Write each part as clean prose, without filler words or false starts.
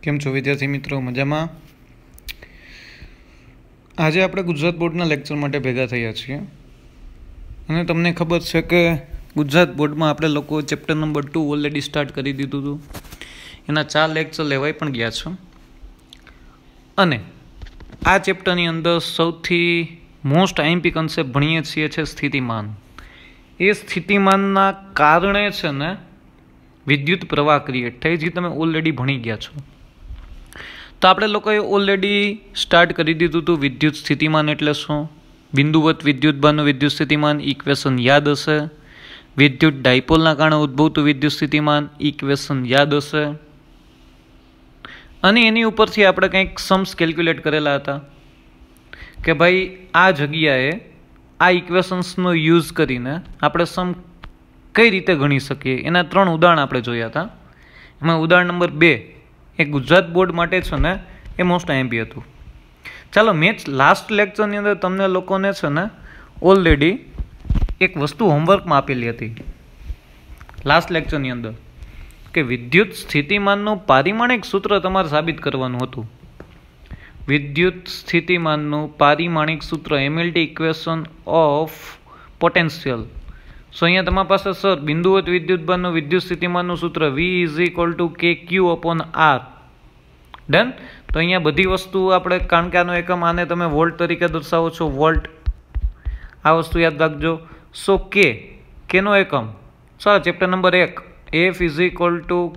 કેમ છો વિદ્યાર્થી મિત્રો? મજામાં? આજે આપણે ગુજરાત બોર્ડના લેક્ચર માટે ભેગા થયા છીએ અને તમને ખબર છે કે ગુજરાત બોર્ડમાં આપણે લોકો ચેપ્ટર નંબર 2 ઓલરેડી સ્ટાર્ટ કરી દીધું હતું. એના 4 લેક્ચર લેવાઈ પણ ગયા છે અને આ ચેપ્ટરની અંદર સૌથી મોસ્ટ આઈએમપી કન્સેપ્ટ ભણીએ છીએ છે સ્થિતિમાન. એ સ્થિતિમાનના કારણે છે ને વિદ્યુત પ્રવાહ ક્રિએટ થાય, જે તમે ઓલરેડી ભણી ગયા છો. તો આપણે લોકોએ ઓલરેડી સ્ટાર્ટ કરી દીધું હતું વિદ્યુત સ્થિતિમાન એટલે શું, બિંદુવત વિદ્યુતભારનું વિદ્યુત સ્થિતિમાન ઇક્વેશન યાદ હશે, વિદ્યુત ડાયપોલના કારણે ઉદ્ભવતું વિદ્યુત સ્થિતિમાન ઇક્વેશન યાદ હશે, અને એની ઉપરથી આપણે કંઈક સમ્સ કેલ્ક્યુલેટ કરેલા હતા કે ભાઈ આ જગ્યાએ આ ઇક્વેશન્સનો યુઝ કરીને આપણે સમ કઈ રીતે ગણી શકીએ. એના 3 ઉદાહરણ આપણે જોયા હતા. એમાં ઉદાહરણ નંબર 2 એ ગુજરાત બોર્ડ માટે છે ને એ મોસ્ટ આઈએમપી હતું. ચાલો, મેં લાસ્ટ લેક્ચરની અંદર તમને લોકોને છે ને ઓલરેડી એક વસ્તુ હોમવર્કમાં આપેલી હતી લાસ્ટ લેક્ચરની અંદર કે વિદ્યુત સ્થિતિમાનનું પારિમાણિક સૂત્ર તમારે સાબિત કરવાનું હતું. વિદ્યુત સ્થિતિમાનનું પારિમાણિક સૂત્ર MLT ઇક્વેશન ઓફ પોટેન્શિયલ. સો અહીંયા તમારી પાસે સર બિંદુવત વિદ્યુતભારનું વિદ્યુત સ્થિતિમાનનું સૂત્ર V = KQ/R. ડન. તો અહીંયા બધી વસ્તુ આપણે, કારણ કે આનો એકમ આને તમે વોલ્ટ તરીકે દર્શાવો છો, વોલ્ટ, આ વસ્તુ યાદ રાખજો. સો કેનો એકમ, sir chapter number 1 F =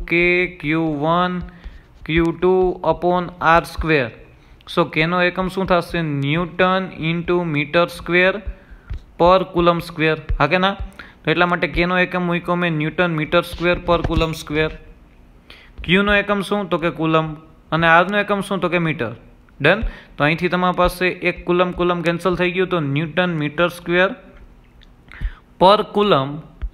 KQ1/Q2/R². સો કેનો એકમ શું થશે? ન્યૂટન × મીટર સ્ક્વેર પર કુલમ સ્ક્વેર. હા કે ના? તો એટલા માટે કેનો એકમ મૂક્યો મેં ન્યૂટન મીટર સ્ક્વેર પર કુલમ સ્ક્વેર. ક્યુનો એકમ શું? તો કે કુલમ. અને આરનો એકમ શું? તો કે મીટર. ડન. તો અહીંથી તમારી પાસે એક કુલમ કેન્સલ થઈ ગયું, તો ન્યૂટન મીટર સ્ક્વેર પર કુલમ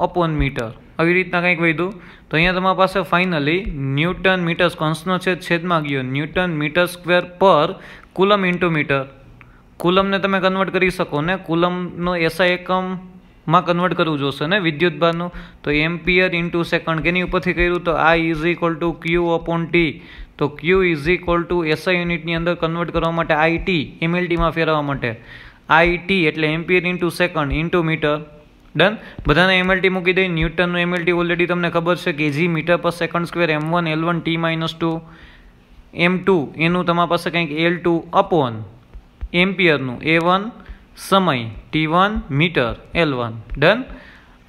અપોન મીટર. આવી રીતના કંઈક વધ્યું. તો અહીંયા તમારી પાસે ફાઇનલી ન્યૂટન મીટર કંસનો છેદમાં ગયો, ન્યૂટન મીટર સ્ક્વેર પર કુલમ × મીટર. કુલમને તમે કન્વર્ટ કરી શકો ને, કુલમનો એસઆઈ એકમમાં કન્વર્ટ કરવું જોશે ને વિદ્યુતભારનું. તો એમ્પિયર × સેકન્ડ. કેની ઉપરથી કર્યું? તો I = Q/T. તો Q = SI યુનિટની અંદર કન્વર્ટ કરવા માટે IT, MLTમાં ફેરવવા માટે IT એટલે એમ્પિયર × સેકન્ડ × મીટર. ડન. બધાને MLT મૂકી દઈ. ન્યૂટનનું MLT ઓલરેડી તમને ખબર છે કે G મીટર/સેકન્ડ², M1 L1 T-2 M2 એનું તમારી પાસે કંઈક L2 અપોન એમ્પિયરનું A1 સમય T1 મીટર L1. ડન.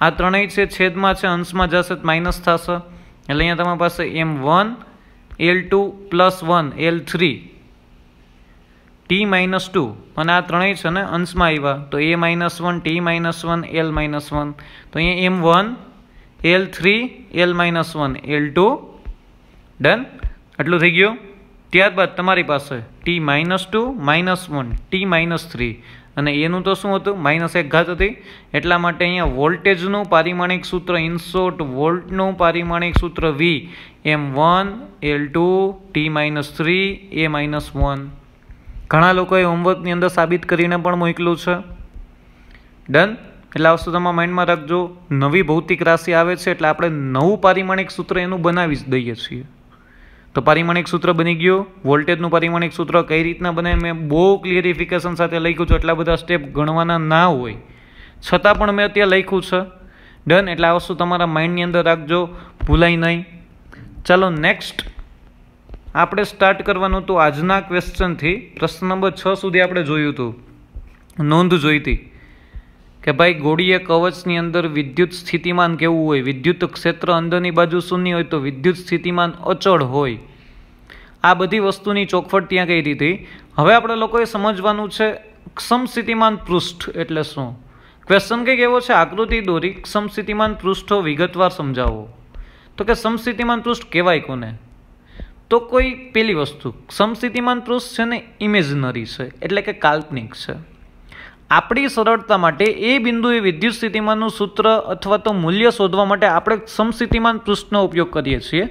આ ત્રણેય છે છેદમાં છે, અંશમાં જશે માઇનસ થશે, એટલે અહીંયા તમારી પાસે M1 L2 +1 L3 T-2, અને આ ત્રણેય છે ને અંશમાં આવ્યા તો A-1 T-1 L-1. તો અહીંયા M1 L3 L-1 L2. Done. આટલું થઈ ગયું. ત્યારબાદ તમારી પાસે T-2 -1 T-3, અને એનું તો શું હતું? -1 હતી. એટલા માટે અહીંયા વોલ્ટેજનું પારિમાણિક સૂત્ર, ઇન શોર્ટ વોલ્ટનું પારિમાણિક સૂત્ર V M1 L2 T-3 A-1. ઘણા લોકોએ હોમવર્કની અંદર સાબિત કરીને પણ મોકલું છે. ડન. એટલે આ વસ્તુ તમારા માઇન્ડમાં રાખજો. નવી ભૌતિક રાશિ આવે છે એટલે આપણે નવું પારિમાણિક સૂત્ર એનું બનાવી જ દઈએ છીએ. તો પારિમાણિક સૂત્ર બની ગયું. વોલ્ટેજનું પારિમાણિક સૂત્ર કઈ રીતના બને મેં બહુ ક્લિયરિફિકેશન સાથે લખ્યું છે. એટલા બધા સ્ટેપ ગણવાના ના હોય છતાં પણ મેં ત્યાં લખ્યું છે. ડન. એટલે આ વસ્તુ તમારા માઇન્ડની અંદર રાખજો, ભૂલાય નહીં. ચાલો નેક્સ્ટ આપણે સ્ટાર્ટ કરવાનું હતું આજના ક્વેશ્ચનથી. પ્રશ્ન નંબર 6 સુધી આપણે જોયું હતું, નોંધ જોઈ હતી કે ભાઈ ગોળીય કવચની અંદર વિદ્યુત સ્થિતિમાન કેવું હોય? વિદ્યુત ક્ષેત્ર અંદરની બાજુ શૂન્ય હોય તો વિદ્યુત સ્થિતિમાન અચળ હોય. આ બધી વસ્તુની ચોખવટ ત્યાં કઈ રીતે. હવે આપણે લોકોએ સમજવાનું છે સમસ્થિતિમાન પૃષ્ઠ એટલે શું. ક્વેશ્ચન કંઈક એવો છે, આકૃતિ દોરી સમસ્થિતિમાન પૃષ્ઠો વિગતવાર સમજાવો. તો કે સમસ્થિતિમાન પૃષ્ઠ કહેવાય કોને? તો કોઈ પેલી વસ્તુ, સમસ્થિતિમાન પૃષ્ઠ છે ને ઇમેજનરી છે, એટલે કે કાલ્પનિક છે. આપણી સરળતા માટે એ બિંદુએ વિદ્યુત સ્થિતિમાનનું સૂત્ર અથવા તો મૂલ્ય શોધવા માટે આપણે સમસ્થિતિમાન પૃષ્ઠનો ઉપયોગ કરીએ છીએ.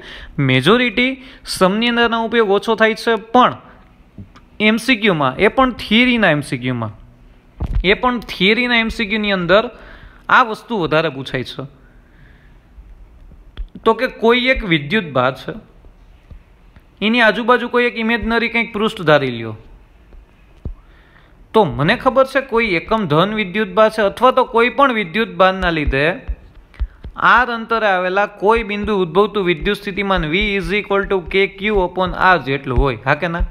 મેજોરિટી સમની અંદરનો ઉપયોગ ઓછો થાય છે, પણ MCQમાં, એ પણ થિયરીના MCQની અંદર આ વસ્તુ વધારે પૂછાય છે. તો કે કોઈ એક વિદ્યુત ભાર છે, એની આજુબાજુ કોઈ એક ઇમેજનરી કંઈક પૃષ્ઠ ધારી લ્યો, તો મને ખબર છે કોઈ એકમ ધન વિદ્યુતભાર છે અથવા તો કોઈ પણ વિદ્યુતભારના લીધે આર અંતરે આવેલા કોઈ બિંદુ ઉદ્ભવતું વિદ્યુત સ્થિતિમાન V = KQ/R જેટલું હોય. હા કે ના?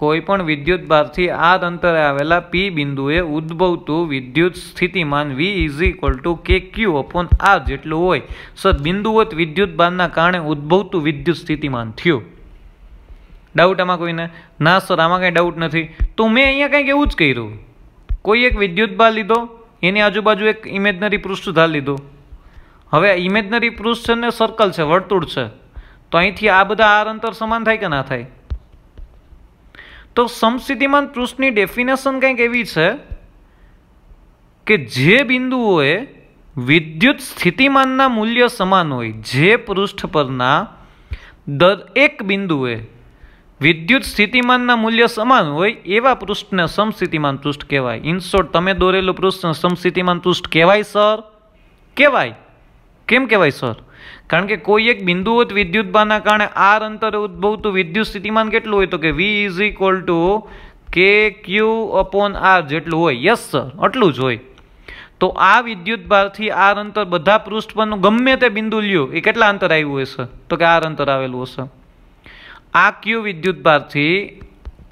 કોઈ પણ વિદ્યુતભારથી આર અંતરે આવેલા P બિંદુએ ઉદ્ભવતું વિદ્યુત સ્થિતિમાન V = KQ/R જેટલું હોય. સર, બિંદુવત વિદ્યુતભારના કારણે ઉદ્ભવતું વિદ્યુત સ્થિતિમાન થયું. ડાઉટ આમાં કોઈને? ના સર, આમાં કંઈ ડાઉટ નથી. તો મેં અહીંયા કંઈક એવું જ કર્યું. કોઈ એક વિદ્યુતભાર લીધો, એની આજુબાજુ એક ઇમેજનરી પૃષ્ઠ ધાર લીધો. હવે ઇમેજનરી પૃષ્ઠ છે ને સર્કલ છે, વર્તુળ છે, તો અહીંથી આ બધા આર અંતર સમાન થાય કે ના થાય? તો સમસ્થિતિમાન પૃષ્ઠની ડેફિનેશન કંઈક એવી છે કે જે બિંદુઓએ વિદ્યુત સ્થિતિમાનના મૂલ્ય સમાન હોય, જે પૃષ્ઠ પરના દરેક બિંદુએ વિદ્યુત સ્થિતિમાનના મૂલ્ય સમાન હોય એવા પૃષ્ઠને સમસ્થિતિમાન પૃષ્ઠ કહેવાય. ઇન શોર્ટ, તમે દોરેલું પૃષ્ઠ સમસ્થિતિમાન પૃષ્ઠ કહેવાય સર? કહેવાય. કેમ કહેવાય સર? કારણ કે કોઈ એક બિંદુવત વિદ્યુતભારના કારણે આર અંતરે ઉદ્ભવતું વિદ્યુત સ્થિતિમાન કેટલું હોય? તો કે V = KQ/R જેટલું હોય. યસ સર, આટલું જ હોય. તો આ વિદ્યુતભારથી આર અંતર બધા પૃષ્ઠ પરનું ગમે તે બિંદુ લ્યો, એ કેટલા અંતર આવ્યું હશે? તો કે આર અંતર આવેલું હશે. આ Q વિદ્યુતભારથી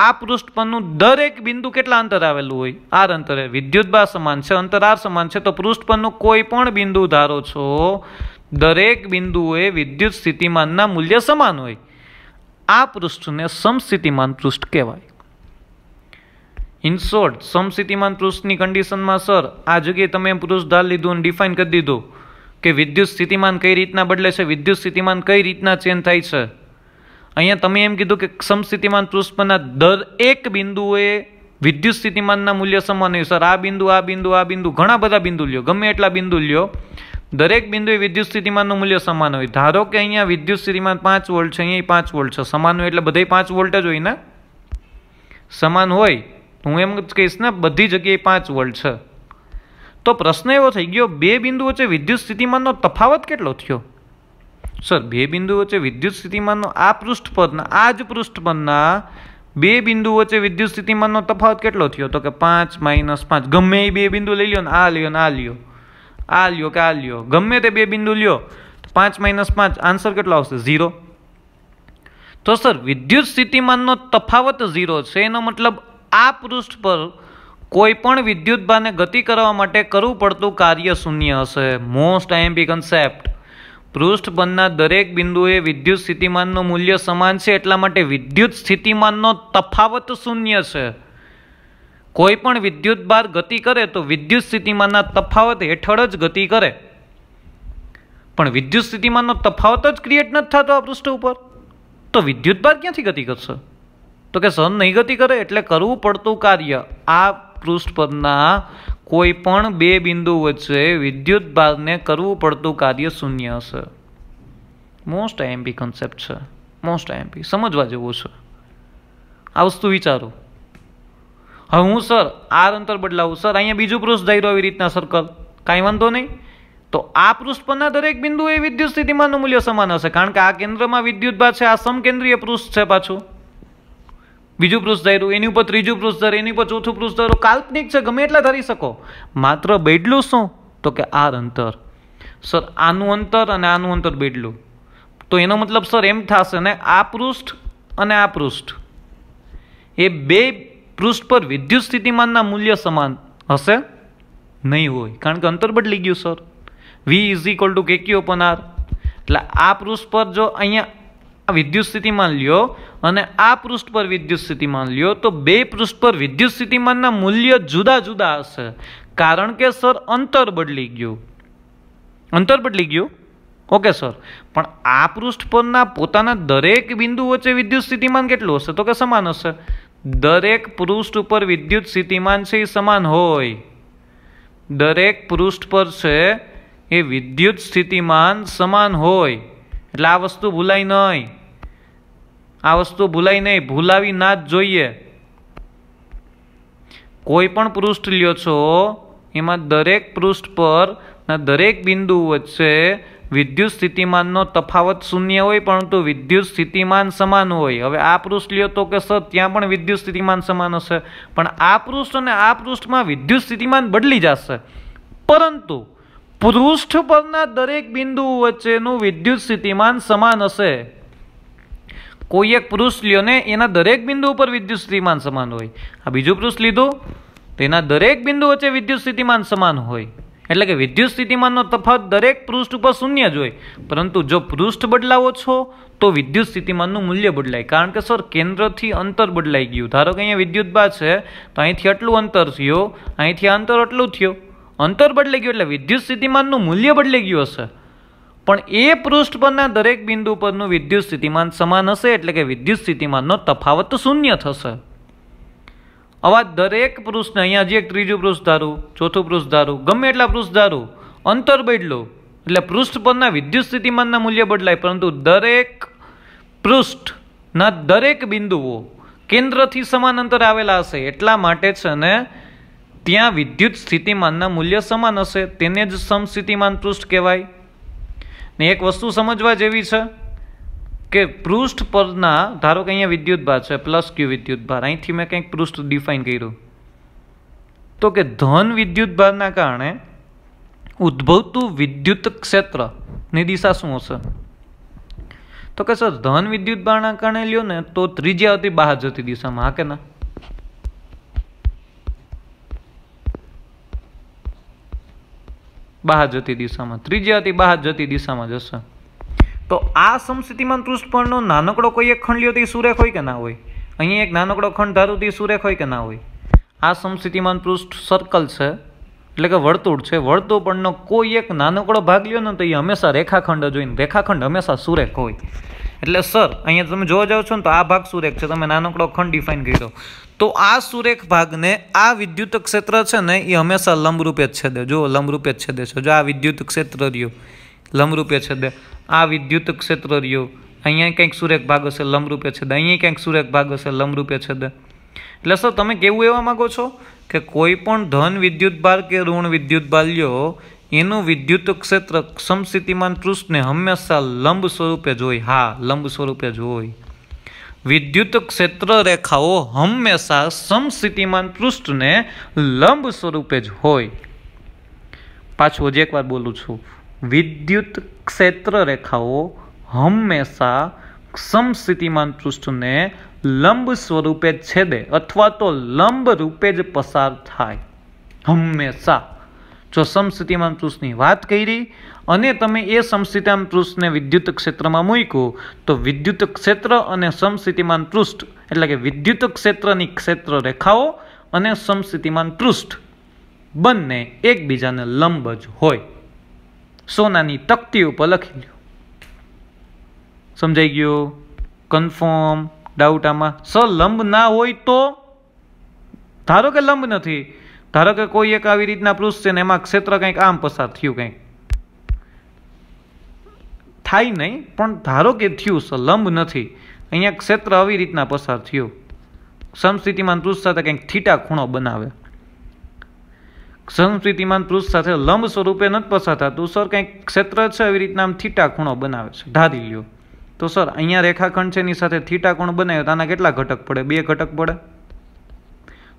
આ પૃષ્ઠ પરનું દરેક બિંદુ કેટલા અંતર આવેલું હોય? આર અંતરે. વિદ્યુતભાર સમાન છે, અંતર આર સમાન છે, તો પૃષ્ઠ પરનું કોઈ પણ બિંદુ ધારો છો, દરેક બિંદુએ વિદ્યુત સ્થિતિમાનના મૂલ્ય સમાન હોય. આ પૃષ્ઠને સમસ્થિતિમાન પૃષ્ઠ કહેવાય. ઇન શોર્ટ, સમસ્થિતિમાન પૃષ્ઠની કન્ડિશનમાં સર આ જગ્યાએ તમે પૃષ્ઠ ધાર લીધું અને ડિફાઇન કરી દીધું કે વિદ્યુત સ્થિતિમાન કઈ રીતના બદલે છે, વિદ્યુત સ્થિતિમાન કઈ રીતના ચેન્જ થાય છે. અહીંયા તમે એમ કીધું કે સમસ્થિતિમાન પૃષ્ઠ પરના દરેક બિંદુએ વિદ્યુત સ્થિતિમાનના મૂલ્ય સમાન હોય. સર, આ બિંદુ, આ બિંદુ, આ બિંદુ, ઘણા બધા બિંદુ લ્યો, ગમે એટલા બિંદુ લ્યો, દરેક બિંદુએ વિદ્યુત સ્થિતિમાનનું મૂલ્ય સમાન હોય. ધારો કે અહીંયા વિદ્યુત સ્થિતિમાન 5 વોલ્ટ છે, અહીંયા 5 વોલ્ટ છે, સમાન હોય એટલે બધે 5 વોલ્ટ જ હોય ને? સમાન હોય હું એમ જ કહીશ ને, બધી જગ્યાએ 5 વોલ્ટ છે. તો પ્રશ્ન એવો થઈ ગયો, બે બિંદુ વચ્ચે વિદ્યુત સ્થિતિમાનનો તફાવત કેટલો થયો? સર, બે બિંદુ વચ્ચે વિદ્યુત સ્થિતિમાનનો આ પૃષ્ઠ પરના, આ જ પૃષ્ઠ પરના બે બિંદુ વચ્ચે વિદ્યુત સ્થિતિમાનનો તફાવત કેટલો થયો? તો કે 5 - 5. ગમે એ બે બિંદુ લઈ લ્યો ને, આ લ્યો ને આ લ્યો, આ લ્યો કે આ લ્યો, ગમે તે બે બિંદુ લ્યો, 5 - 5, આન્સર કેટલો આવશે? 0. તો સર, વિદ્યુત સ્થિતિમાનનો તફાવત 0 છે, એનો મતલબ આ પૃષ્ઠ પર કોઈ પણ વિદ્યુતભારને ગતિ કરવા માટે કરવું પડતું કાર્ય શૂન્ય હશે. Most IMP concept. પૃષ્ઠ પરના દરેક બિંદુએ વિદ્યુત સ્થિતિમાનનું મૂલ્ય સમાન છે, એટલા માટે વિદ્યુત સ્થિતિમાનનો તફાવત શૂન્ય છે. કોઈ પણ વિદ્યુતભાર ગતિ કરે તો વિદ્યુત સ્થિતિમાનના તફાવત હેઠળ જ ગતિ કરે, પણ વિદ્યુત સ્થિતિમાનનો તફાવત જ ક્રિએટ નથી થતો આ પૃષ્ઠ ઉપર, તો વિદ્યુતભાર ક્યાંથી ગતિ કરશે? તો કે સર, નહીં ગતિ કરે એટલે કરવું પડતું કાર્ય આ પૃષ્ઠ પરના કોઈ પણ બે બિંદુ વચ્ચે વિદ્યુતભારને કરવું પડતું કાર્ય શૂન્ય હશે. મોસ્ટ આઈએમપી કન્સેપ્ટ છે, મોસ્ટ આઈએમપી, સમજવા જેવું છે. આ વસ્તુ વિચારો. હવે હું સર આર અંતર બદલાવું, સર અહીંયા બીજું પૃષ્ઠ ધાર્યું આવી રીતના સર્કલ, કાંઈ વાંધો નહીં. તો આ પૃષ્ઠ પરના દરેક બિંદુએ વિદ્યુત સ્થિતિમાનનું મૂલ્ય સમાન હશે, કારણ કે આ કેન્દ્રમાં વિદ્યુતભાર છે, આ સમકેન્દ્રીય પૃષ્ઠ છે. પાછું બીજું પૃષ્ઠ ધાર્યું, એની ઉપર ત્રીજું પૃષ્ઠ ધારે, એની ઉપર ચોથું પૃષ્ઠ ધારો, કાલ્પનિક છે, ગમે એટલા ધારી શકો. માત્ર બદલું શું? તો કે આર અંતર. સર, આનું અંતર અને આનું અંતર બદલું, તો એનો મતલબ સર એમ થશે ને, આ પૃષ્ઠ અને આ પૃષ્ઠ એ બે પૃષ્ઠ પર વિદ્યુત સ્થિતિમાનના મૂલ્ય સમાન હશે નહીં હોય, કારણ કે અંતર બદલી ગયું સર. V = KQ/R. એટલે આ પૃષ્ઠ પર જો અહીંયા વિદ્યુત સ્થિતિમાન લ્યો અને આ પૃષ્ઠ પર વિદ્યુત સ્થિતિમાન લ્યો, તો બે પૃષ્ઠ પર વિદ્યુત સ્થિતિમાનના મૂલ્ય જુદા જુદા હશે, કારણ કે સર અંતર બદલી ગયું. અંતર બદલી ગયું, ઓકે સર. પણ આ પૃષ્ઠ પરના પોતાના દરેક બિંદુ વચ્ચે વિદ્યુત સ્થિતિમાન કેટલું હશે? તો કે સમાન હશે. દરેક પૃષ્ઠ ઉપર વિદ્યુત સ્થિતિમાન છે એ સમાન હોય, દરેક પૃષ્ઠ પર છે એ વિદ્યુત સ્થિતિમાન સમાન હોય. એટલે આ વસ્તુ ભૂલાય નહીં, આ વસ્તુ ભૂલાય નહીં, ભૂલાવી ના જ જોઈએ. કોઈ પણ પૃષ્ઠ લ્યો છો, એમાં દરેક પૃષ્ઠ પર દરેક બિંદુ વચ્ચે विद्युत स्थितिमानનો તફાવત શૂન્ય હોય પરંતુ વિદ્યુત સ્થિતિમાન સમાન હોય। હવે આ પૃષ્ઠ લ્યો તો કે સર ત્યાં પણ વિદ્યુત સ્થિતિમાન સમાન હશે, પણ આ પૃષ્ઠ અને આ પૃષ્ઠમાં વિદ્યુત સ્થિતિમાન બદલી જશે, પરંતુ પૃષ્ઠ પરના દરેક બિંદુ વચ્ચેનું વિદ્યુત સ્થિતિમાન સમાન હશે। કોઈ એક પૃષ્ઠ લ્યો ને એના દરેક બિંદુ ઉપર વિદ્યુત સ્થિતિમાન સમાન હોય। આ બીજું પૃષ્ઠ લીધું તો એના દરેક બિંદુ વચ્ચે વિદ્યુત સ્થિતિમાન સમાન હોય, એટલે કે વિદ્યુત સ્થિતિમાનનો તફાવત દરેક પૃષ્ઠ ઉપર શૂન્ય જ હોય, પરંતુ જો પૃષ્ઠ બદલાવો છો તો વિદ્યુત સ્થિતિમાનનું મૂલ્ય બદલાય, કારણ કે સર કેન્દ્રથી અંતર બદલાઈ ગયું। ધારો કે અહીંયા વિદ્યુતભાર છે તો અહીંથી આટલું અંતર થયું, અહીંથી આ અંતર આટલું થયું, અંતર બદલાઈ ગયું એટલે વિદ્યુત સ્થિતિમાનનું મૂલ્ય બદલાઈ ગયું હશે, પણ એ પૃષ્ઠ પરના દરેક બિંદુ પરનું વિદ્યુત સ્થિતિમાન સમાન હશે, એટલે કે વિદ્યુત સ્થિતિમાનનો તફાવત શૂન્ય થશે। આવા દરેક પૃષ્ઠને અહીંયા હજી એક ત્રીજું પૃષ્ઠ ધારું, ચોથું પૃષ્ઠ ધારું, ગમે એટલા પૃષ્ઠ ધારું, અંતર બદલો એટલે પૃષ્ઠ પરના વિદ્યુત સ્થિતિમાનના મૂલ્ય બદલાય, પરંતુ દરેક પૃષ્ઠના દરેક બિંદુઓ કેન્દ્રથી સમાન અંતરે આવેલા હશે, એટલા માટે છે ને ત્યાં વિદ્યુત સ્થિતિમાનના મૂલ્ય સમાન હશે, તેને જ સમસ્થિતિમાન પૃષ્ઠ કહેવાય। ને એક વસ્તુ સમજવા જેવી છે કે પૃષ્ઠ પરના, ધારો કે અહીંયા વિદ્યુતભાર છે પ્લસ ક્યુ વિદ્યુતભાર, અહીંથી મેં કંઈક પૃષ્ઠ ડિફાઇન કર્યું તો કે ધન વિદ્યુતભારના કારણે ઉદ્ભવતું વિદ્યુત ક્ષેત્રની દિશા શું હશે? તો કે સર ધન વિદ્યુતભારના કારણે લ્યો ને તો ત્રિજ્યા હતી બહાર જતી દિશામાં, હા કે ના? બહાર જતી દિશામાં, ત્રિજ્યા હતી બહાર જતી દિશામાં જશે। તો આ સમસ્થિતિમાન પૃષ્ઠ પરનો નાનકડો કોઈ એક ખંડ લ્યો તો એ સુરેખ હોય કે ના હોય? અહીંયા એક નાનકડો ખંડ ધારું તો એ સુરેખ હોય કે ના હોય? આ સમસ્થિતિમાન પૃષ્ઠ સર્કલ છે, એટલે કે વર્તુળ છે, વર્તુળ પરનો કોઈ એક નાનકડો ભાગ લ્યો ને તો એ હંમેશા રેખાખંડ જ હોય ને રેખાખંડ હંમેશા સુરેખ હોય। એટલે સર અહીંયા તમે જોવા જાઓ છો ને તો આ ભાગ સુરેખ છે, તમે નાનકડો ખંડ ડિફાઇન કર્યો તો આ સુરેખ ભાગને આ વિદ્યુત ક્ષેત્ર છે ને એ હંમેશા લંબરૂપે જ છેદે। જો લંબરૂપે જ છેદે છે, જો આ વિદ્યુત ક્ષેત્ર રહ્યું લંબરૂપે છેદે, આ વિદ્યુત ક્ષેત્ર રહ્યું અહીંયા કંઈક સુરેખ ભાગ હશે લંબરૂપે છેદે, અહીંયા કંઈક સુરેખ ભાગ હશે લંબરૂપે છેદે। એટલે સર તમે કેવું એવા માંગો છો કે કોઈ પણ ધન વિદ્યુતભાર કે ઋણ વિદ્યુતભાર લ્યો એનું વિદ્યુત ક્ષેત્ર સમસ્થિતિમાન પૃષ્ઠને હંમેશા લંબ સ્વરૂપે જ હોય? હા, લંબ સ્વરૂપે જ હોય। વિદ્યુત ક્ષેત્ર રેખાઓ હંમેશા સમસ્થિતિમાન પૃષ્ઠને લંબ સ્વરૂપે જ હોય। પાછું હજી એકવાર બોલું છું, વિદ્યુત ક્ષેત્ર રેખાઓ હંમેશા સમસ્થિતિમાન પૃષ્ઠને લંબ સ્વરૂપે જ છેદે અથવા તો લંબ રૂપે જ પસાર થાય હંમેશા। જો સમસ્થિતિમાન પૃષ્ઠની વાત કરી અને તમે એ સમસ્થિતિમાન પૃષ્ઠને વિદ્યુત ક્ષેત્રમાં મૂક્યું તો વિદ્યુત ક્ષેત્ર અને સમસ્થિતિમાન પૃષ્ઠ એટલે કે વિદ્યુત ક્ષેત્રની ક્ષેત્ર રેખાઓ અને સમસ્થિતિમાન પૃષ્ઠ બંને એકબીજાને લંબ જ હોય। સોનાની તકતી ઉપર લખી લો। સમજાઈ ગયું? કન્ફર્મ? ડાઉટ આમાં? સર લંબ ના હોય તો? ધારો કે લંબ નથી, ધારો કે કોઈ એક આવી રીતના પૃષ્ઠ છે ને એમાં ક્ષેત્ર કંઈક આમ પસાર થયું, કંઈક થાય નહીં પણ ધારો કે થયું, સર લંબ નથી, અહીંયા ક્ષેત્ર આવી રીતના પસાર થયું, સમસ્થિતિમાન પૃષ્ઠ સાથે કંઈક થીટા ખૂણો બનાવે, સમસ્થિતિમાન પૃષ્ઠ સાથે લંબ સ્વરૂપે નથી પસાર થતું સર, કંઈક ક્ષેત્ર છે આવી રીતના આમ થીટા ખૂણો બનાવે છે, ધારી લ્યો તો સર અહીંયા રેખાખંડ છે એની સાથે થીટા કોણ બનાવ્યો તો આના કેટલા ઘટક પડે? 2 ઘટક પડે।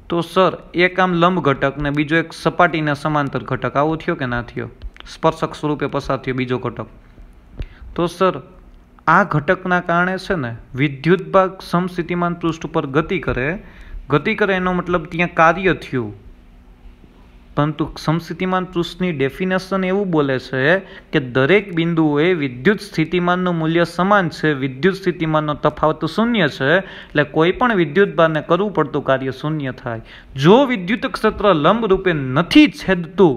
તો સર એક આમ લંબ ઘટક ને બીજો એક સપાટીને સમાંતર ઘટક, આવો થયો કે ના થયો? સ્પર્શક સ્વરૂપે પસાર થયો બીજો ઘટક। તો સર આ ઘટકના કારણે છે ને વિદ્યુત ભાગ સમસ્થિતિમાન પૃષ્ઠ ઉપર ગતિ કરે એનો મતલબ ત્યાં કાર્ય થયું, પરંતુ સમસ્થિતિમાન પૃષ્ઠની ડેફિનેશન એવું બોલે છે કે દરેક બિંદુએ વિદ્યુત સ્થિતિમાનનું મૂલ્ય સમાન છે, વિદ્યુત સ્થિતિમાનનો તફાવત શૂન્ય છે, એટલે કોઈ પણ વિદ્યુતભારને કરવું પડતું કાર્ય શૂન્ય થાય। જો વિદ્યુત ક્ષેત્ર લંબ રૂપે નથી છેદતું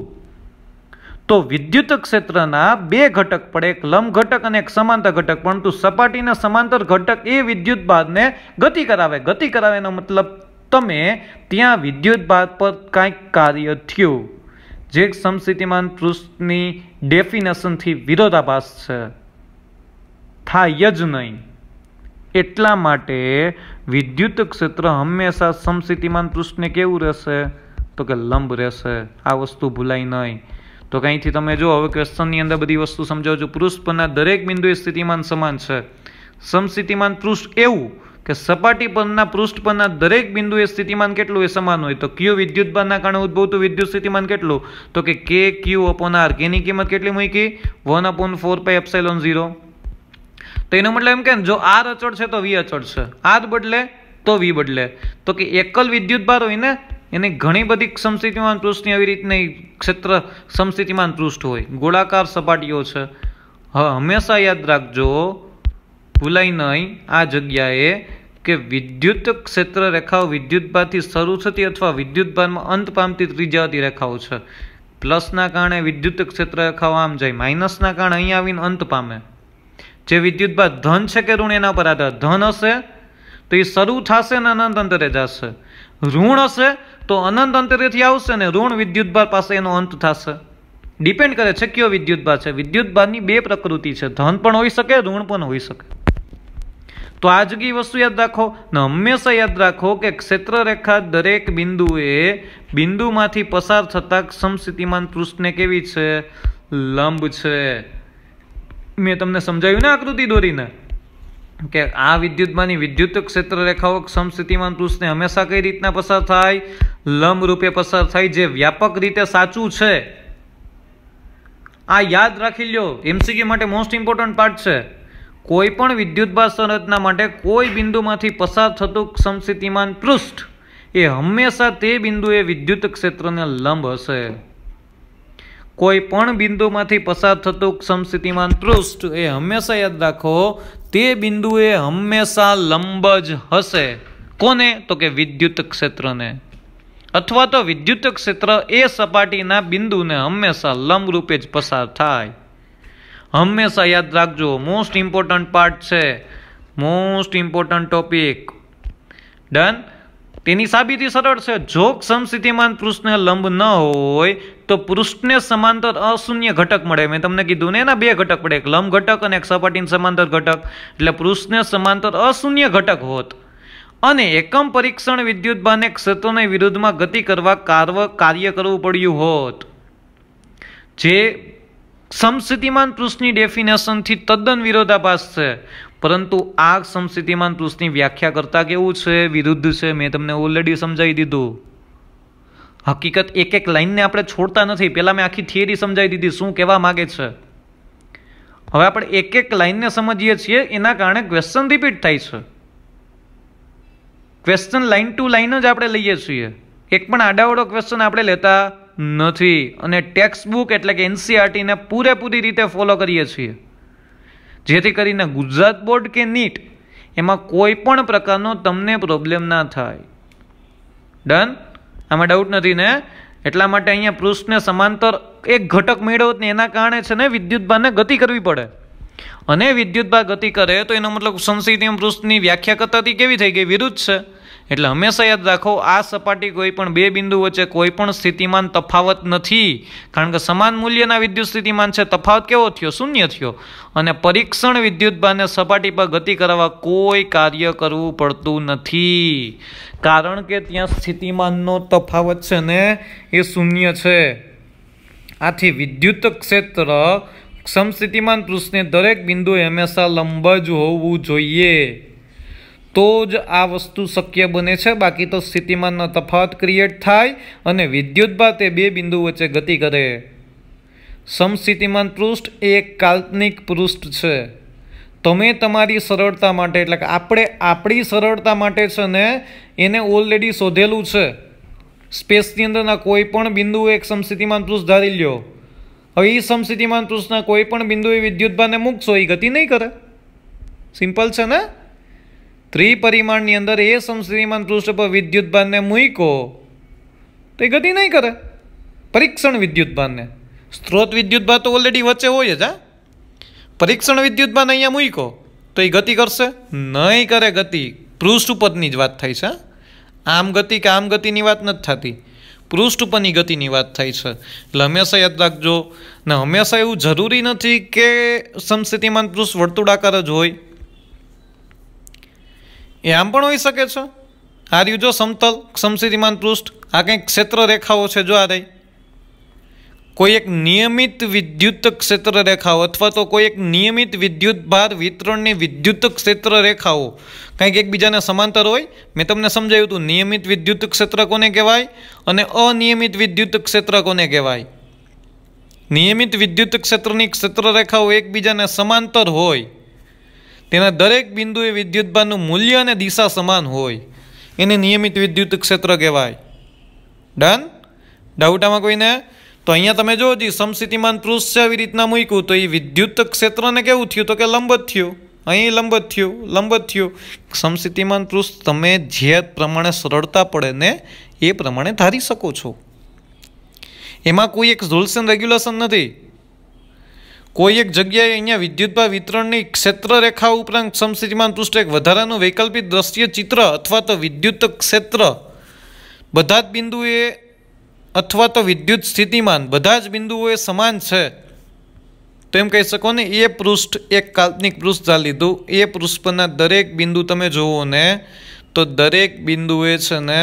તો વિદ્યુત ક્ષેત્રના 2 ઘટક પડે, એક લંબ ઘટક અને એક સમાંતર ઘટક, પરંતુ સપાટીના સમાંતર ઘટક એ વિદ્યુતભારને ગતિ કરાવે એનો મતલબ તમે ત્યાં વિદ્યુતભાર પર કંઈક કાર્ય થયું જે સમસ્થિતિમાન પૃષ્ઠની ડેફિનેશનથી વિરોધાભાસ છે, થાય જ નહીં। એટલા માટે વિદ્યુત ક્ષેત્ર હંમેશા સમસ્થિતિમાન પૃષ્ઠને કેવું રહેશે? તો કે લંબ રહેશે। આ વસ્તુ ભૂલાય નહીં। તો કંઈથી તમે જો હવે ક્વેશ્ચનની અંદર બધી વસ્તુ સમજાવું છું. પૃષ્ઠ પરના દરેક બિંદુએ સ્થિતિમાન સમાન છે. સમસ્થિતિમાન પૃષ્ઠ એવું કે સપાટી પરના પૃષ્ઠ પરના દરેક બિંદુએ સ્થિતિમાન કેટલું એ સમાન હોય. તો ક્યુ વિદ્યુતભારના કારણે ઉદ્ભવતું વિદ્યુત સ્થિતિમાન કેટલું? તો કે કે ક્યુ અપોન આર. કેની કિંમત કેટલી મૂકી? 1/4πε0. તો એનો મતલબ એમ કે જો આર અચળ છે તો વી અચળ છે, આર બદલે તો વી બદલે. તો કે એકલ વિદ્યુતભાર હોય ને એને ઘણી બધી સમસ્થિતિમાન પૃષ્ઠની આવી રીતની ક્ષેત્ર સમસ્થિતિમાન પૃષ્ઠ હોય, ગોળાકાર સપાટીઓ છે. હવે હંમેશા યાદ રાખજો, ભૂલાય નહીં આ જગ્યાએ, કે વિદ્યુત ક્ષેત્ર રેખાઓ વિદ્યુતભારથી શરૂ થતી અથવા વિદ્યુતભારમાં અંત પામતી ત્રિજ્યાવતી રેખાઓ છે. પ્લસના કારણે વિદ્યુત ક્ષેત્ર રેખાઓ આમ જાય, માઇનસના કારણે અહીંયા આવીને અંત પામે. જે વિદ્યુતભાર ધન છે કે ઋણ એના પર આધાર. ધન હશે તો એ શરૂ થશે ને અનંત અંતરે જશે. ઋણ હશે તો અનંત અંતરેથી આવશે ને ઋણ વિદ્યુતભાર પાસે એનો અંત થશે. ડિપેન્ડ કરે છે કયો વિદ્યુતભાર છે. વિદ્યુતભારની બે પ્રકૃતિ છે, ધન પણ હોઈ શકે, ઋણ પણ હોઈ શકે. તો આ જગી વસ્તુ યાદ રાખો ને હંમેશા યાદ રાખો કે ક્ષેત્ર રેખા દરેક બિંદુએ બિંદુમાંથી પસાર થતા સમસ્થિતિમાન પૃષ્ઠને કેવી છે? લંબ છે. મેં તમને સમજાવ્યું ને આકૃતિ દોરીને કે આ વિદ્યુતમાંની વિદ્યુત ક્ષેત્ર રેખાઓ સમસ્થિતિમાન પૃષ્ઠને હંમેશા કઈ રીતના પસાર થાય? લંબ રૂપે પસાર થાય, જે વ્યાપક રીતે સાચું છે. આ યાદ રાખી લ્યો, એમસીક્યુ માટે મોસ્ટ ઇમ્પોર્ટન્ટ પાર્ટ છે. કોઈ પણ વિદ્યુતભાર સંરચના માટે કોઈ બિંદુમાંથી પસાર થતું સમસ્થિતિમાન પૃષ્ઠ એ હંમેશા તે બિંદુએ વિદ્યુત ક્ષેત્રને લંબ હશે. કોઈ પણ બિંદુમાંથી પસાર થતું સમસ્થિતિમાન પૃષ્ઠ એ હંમેશા યાદ રાખો તે બિંદુએ હંમેશા લંબ જ હશે. કોને? તો કે વિદ્યુત ક્ષેત્રને. અથવા તો વિદ્યુત ક્ષેત્ર એ સપાટીના બિંદુને હંમેશા લંબ રૂપે જ પસાર થાય. હંમેશા યાદ રાખજો, મોસ્ટ ઇમ્પોર્ટન્ટ પાર્ટ છે, મોસ્ટ ઇમ્પોર્ટન્ટ ટોપિક. ડન. તેની સાબિતી સરળ છે. જો સમસ્થિતિમાન પૃષ્ઠને લંબ ન હોય તો પૃષ્ઠને સમાંતર અશૂન્ય ઘટક મળે. મેં તમને કીધું ને એના બે ઘટક પડે, એક લંબ ઘટક અને એક સપાટીને સમાંતર ઘટક. એટલે પૃષ્ઠને સમાંતર અશૂન્ય ઘટક હોત અને એકમ પરીક્ષણ વિદ્યુતભારને ક્ષેત્રની વિરુદ્ધમાં ગતિ કરવા કાર્ય કરવું પડ્યું હોત, જે સમસ્થિતિમાન પૃષ્ઠની ડેફિનેશનથી તદ્દન વિરોધાભાસ છે. પરંતુ આ સમસ્થિતિમાન પૃષ્ઠની વ્યાખ્યા કરતા કેવું છે? વિરુદ્ધ છે. મેં તમને ઓલરેડી સમજાવી દીધું. હકીકત એક એક લાઈનને આપણે છોડતા નથી. પહેલા મેં આખી થિયરી સમજાવી દીધી શું કહેવા માંગે છે. હવે આપણે એક એક લાઈનને સમજીએ છીએ, એના કારણે ક્વેશ્ચન રિપીટ થાય છે. ક્વેશ્ચન લાઈન ટુ લાઈન જ આપણે લઈએ છીએ, એક પણ આડાવડો ક્વેશ્ચન આપણે લેતા નથી. અને ટેક્સ્ટ બુક એટલે કે એનસીઆરટીને પૂરેપૂરી રીતે ફોલો કરીએ છીએ, જેથી કરીને ગુજરાત બોર્ડ કે નીટ એમાં કોઈ પણ પ્રકારનો તમને પ્રોબ્લેમ ના થાય. ડન. આમાં ડાઉટ નથી ને? એટલા માટે અહીંયા પૃષ્ઠને સમાંતર એક ઘટક મેળવો ને એના કારણે છે ને વિદ્યુતભારને ગતિ કરવી પડે. અને વિદ્યુતભાર ગતિ કરે તો એનો મતલબ સમસ્થિતિમાન પૃષ્ઠની વ્યાખ્યા કરતાથી કેવી થઈ ગઈ? વિરુદ્ધ છે. એટલે હંમેશા યાદ રાખો, આ સપાટી કોઈ પણ બે બિંદુ વચ્ચે કોઈ પણ સ્થિતિમાન તફાવત નથી, કારણ કે સમાન મૂલ્યના વિદ્યુત સ્થિતિમાન છે. તફાવત કેવો થયો? શૂન્ય થયો. અને પરીક્ષણ વિદ્યુતભારને સપાટી પર ગતિ કરાવવા કોઈ કાર્ય કરવું પડતું નથી, કારણ કે ત્યાં સ્થિતિમાનનો તફાવત છે ને એ શૂન્ય છે. આથી વિદ્યુત ક્ષેત્ર સમસ્થિતિમાન પૃષ્ઠને દરેક બિંદુએ હંમેશા લંબ જ હોવું જોઈએ, તો જ આ વસ્તુ શક્ય બને છે. બાકી તો સ્થિતિમાનનો તફાવત ક્રિએટ થાય અને વિદ્યુતભાર તે બે બિંદુ વચ્ચે ગતિ કરે. સમસ્થિતિમાન પૃષ્ઠ એ એક કાલ્પનિક પૃષ્ઠ છે. તમે તમારી સરળતા માટે, એટલે કે આપણે આપણી સરળતા માટે છે ને એને ઓલરેડી શોધેલું છે. સ્પેસની અંદરના કોઈ પણ બિંદુએ એક સમસ્થિતિમાન પૃષ્ઠ ધારી લ્યો. હવે એ સમસ્થિતિમાન પૃષ્ઠના કોઈ પણ બિંદુએ વિદ્યુતભારને મૂકશો, એ ગતિ નહીં કરે. સિમ્પલ છે ને? ત્રિપરિમાણની અંદર એ સમસ્થિતિમાન પૃષ્ઠ પર વિદ્યુતભારને મૂકો તો એ ગતિ નહીં કરે. પરીક્ષણ વિદ્યુતભારને, સ્ત્રોત વિદ્યુતભાર તો ઓલરેડી વચ્ચે હોય જ. પરીક્ષણ વિદ્યુતભારને અહીંયા મૂકો તો એ ગતિ કરશે? નહીં કરે ગતિ. પૃષ્ઠ ઉપરની જ વાત થાય છે. આમ ગતિ કે આમ ગતિની વાત નથી થતી, પૃષ્ઠ ઉપરની ગતિની વાત થાય છે. એટલે હંમેશા યાદ રાખજો. ને હંમેશા એવું જરૂરી નથી કે સમસ્થિતિમાન પૃષ્ઠ વર્તુળાકાર જ હોય, એ આમ પણ હોઈ શકે છે. આ રહ્યું જો સમતલ સમસ્થિતિમાન પૃષ્ઠ, આ કંઈક ક્ષેત્ર રેખાઓ છે, જો આ રહી कोई एक नियमित विद्युत क्षेत्र रेखाओ अथवा तो कोई एक नियमित विद्युत भार वितरणनी विद्युत क्षेत्र रेखाओ कंईक एकबीजाने समांतर होय। मैं तमने समजाव्युं हतुं नियमित विद्युत क्षेत्र कोने कहेवाय अने अनियमित विद्युत क्षेत्र कोने कहेवाय। नियमित विद्युत क्षेत्रनी क्षेत्र रेखाओ एकबीजाने समांतर होय, तेना दरेक बिंदुए विद्युत भारनुं मूल्य अने दिशा समान होय, एने नियमित विद्युत क्षेत्र कहेवाय। डन? डाउट आमां कोईने? तो अहींया तमे जो जी समस्थितिमान पृष्ठ आवी रीतना मूक्युं तो ए विद्युत क्षेत्रने केवुं थयुं तो के लंबवत थयुं, અહીં લંબત થયું। સમસ્થિતિમાન પૃષ્ઠ તમે જે પ્રમાણે સરળતા પડે ને એ પ્રમાણે ધારી શકો છો। એમાં કોઈ એક રૂલ્સ એન્ડ રેગ્યુલેશન નથી। કોઈ એક જગ્યાએ અહીંયા વિદ્યુતભાર વિતરણની ક્ષેત્ર રેખા ઉપરાંત સમસ્થિતિમાન પૃષ્ઠ એક વધારાનું વૈકલ્પિક દ્રશ્ય ચિત્ર અથવા તો વિદ્યુત ક્ષેત્ર બધા જ બિંદુએ અથવા તો વિદ્યુત સ્થિતિમાન બધા જ બિંદુઓએ સમાન છે तो एम कही सको ने ए पृष्ठ एक काल्पनिक पृष्ठ आ लीधुं। ए पृष्ठ परना दरेक बिंदु तमे जोवो ने तो दरेक बिंदुए छे ने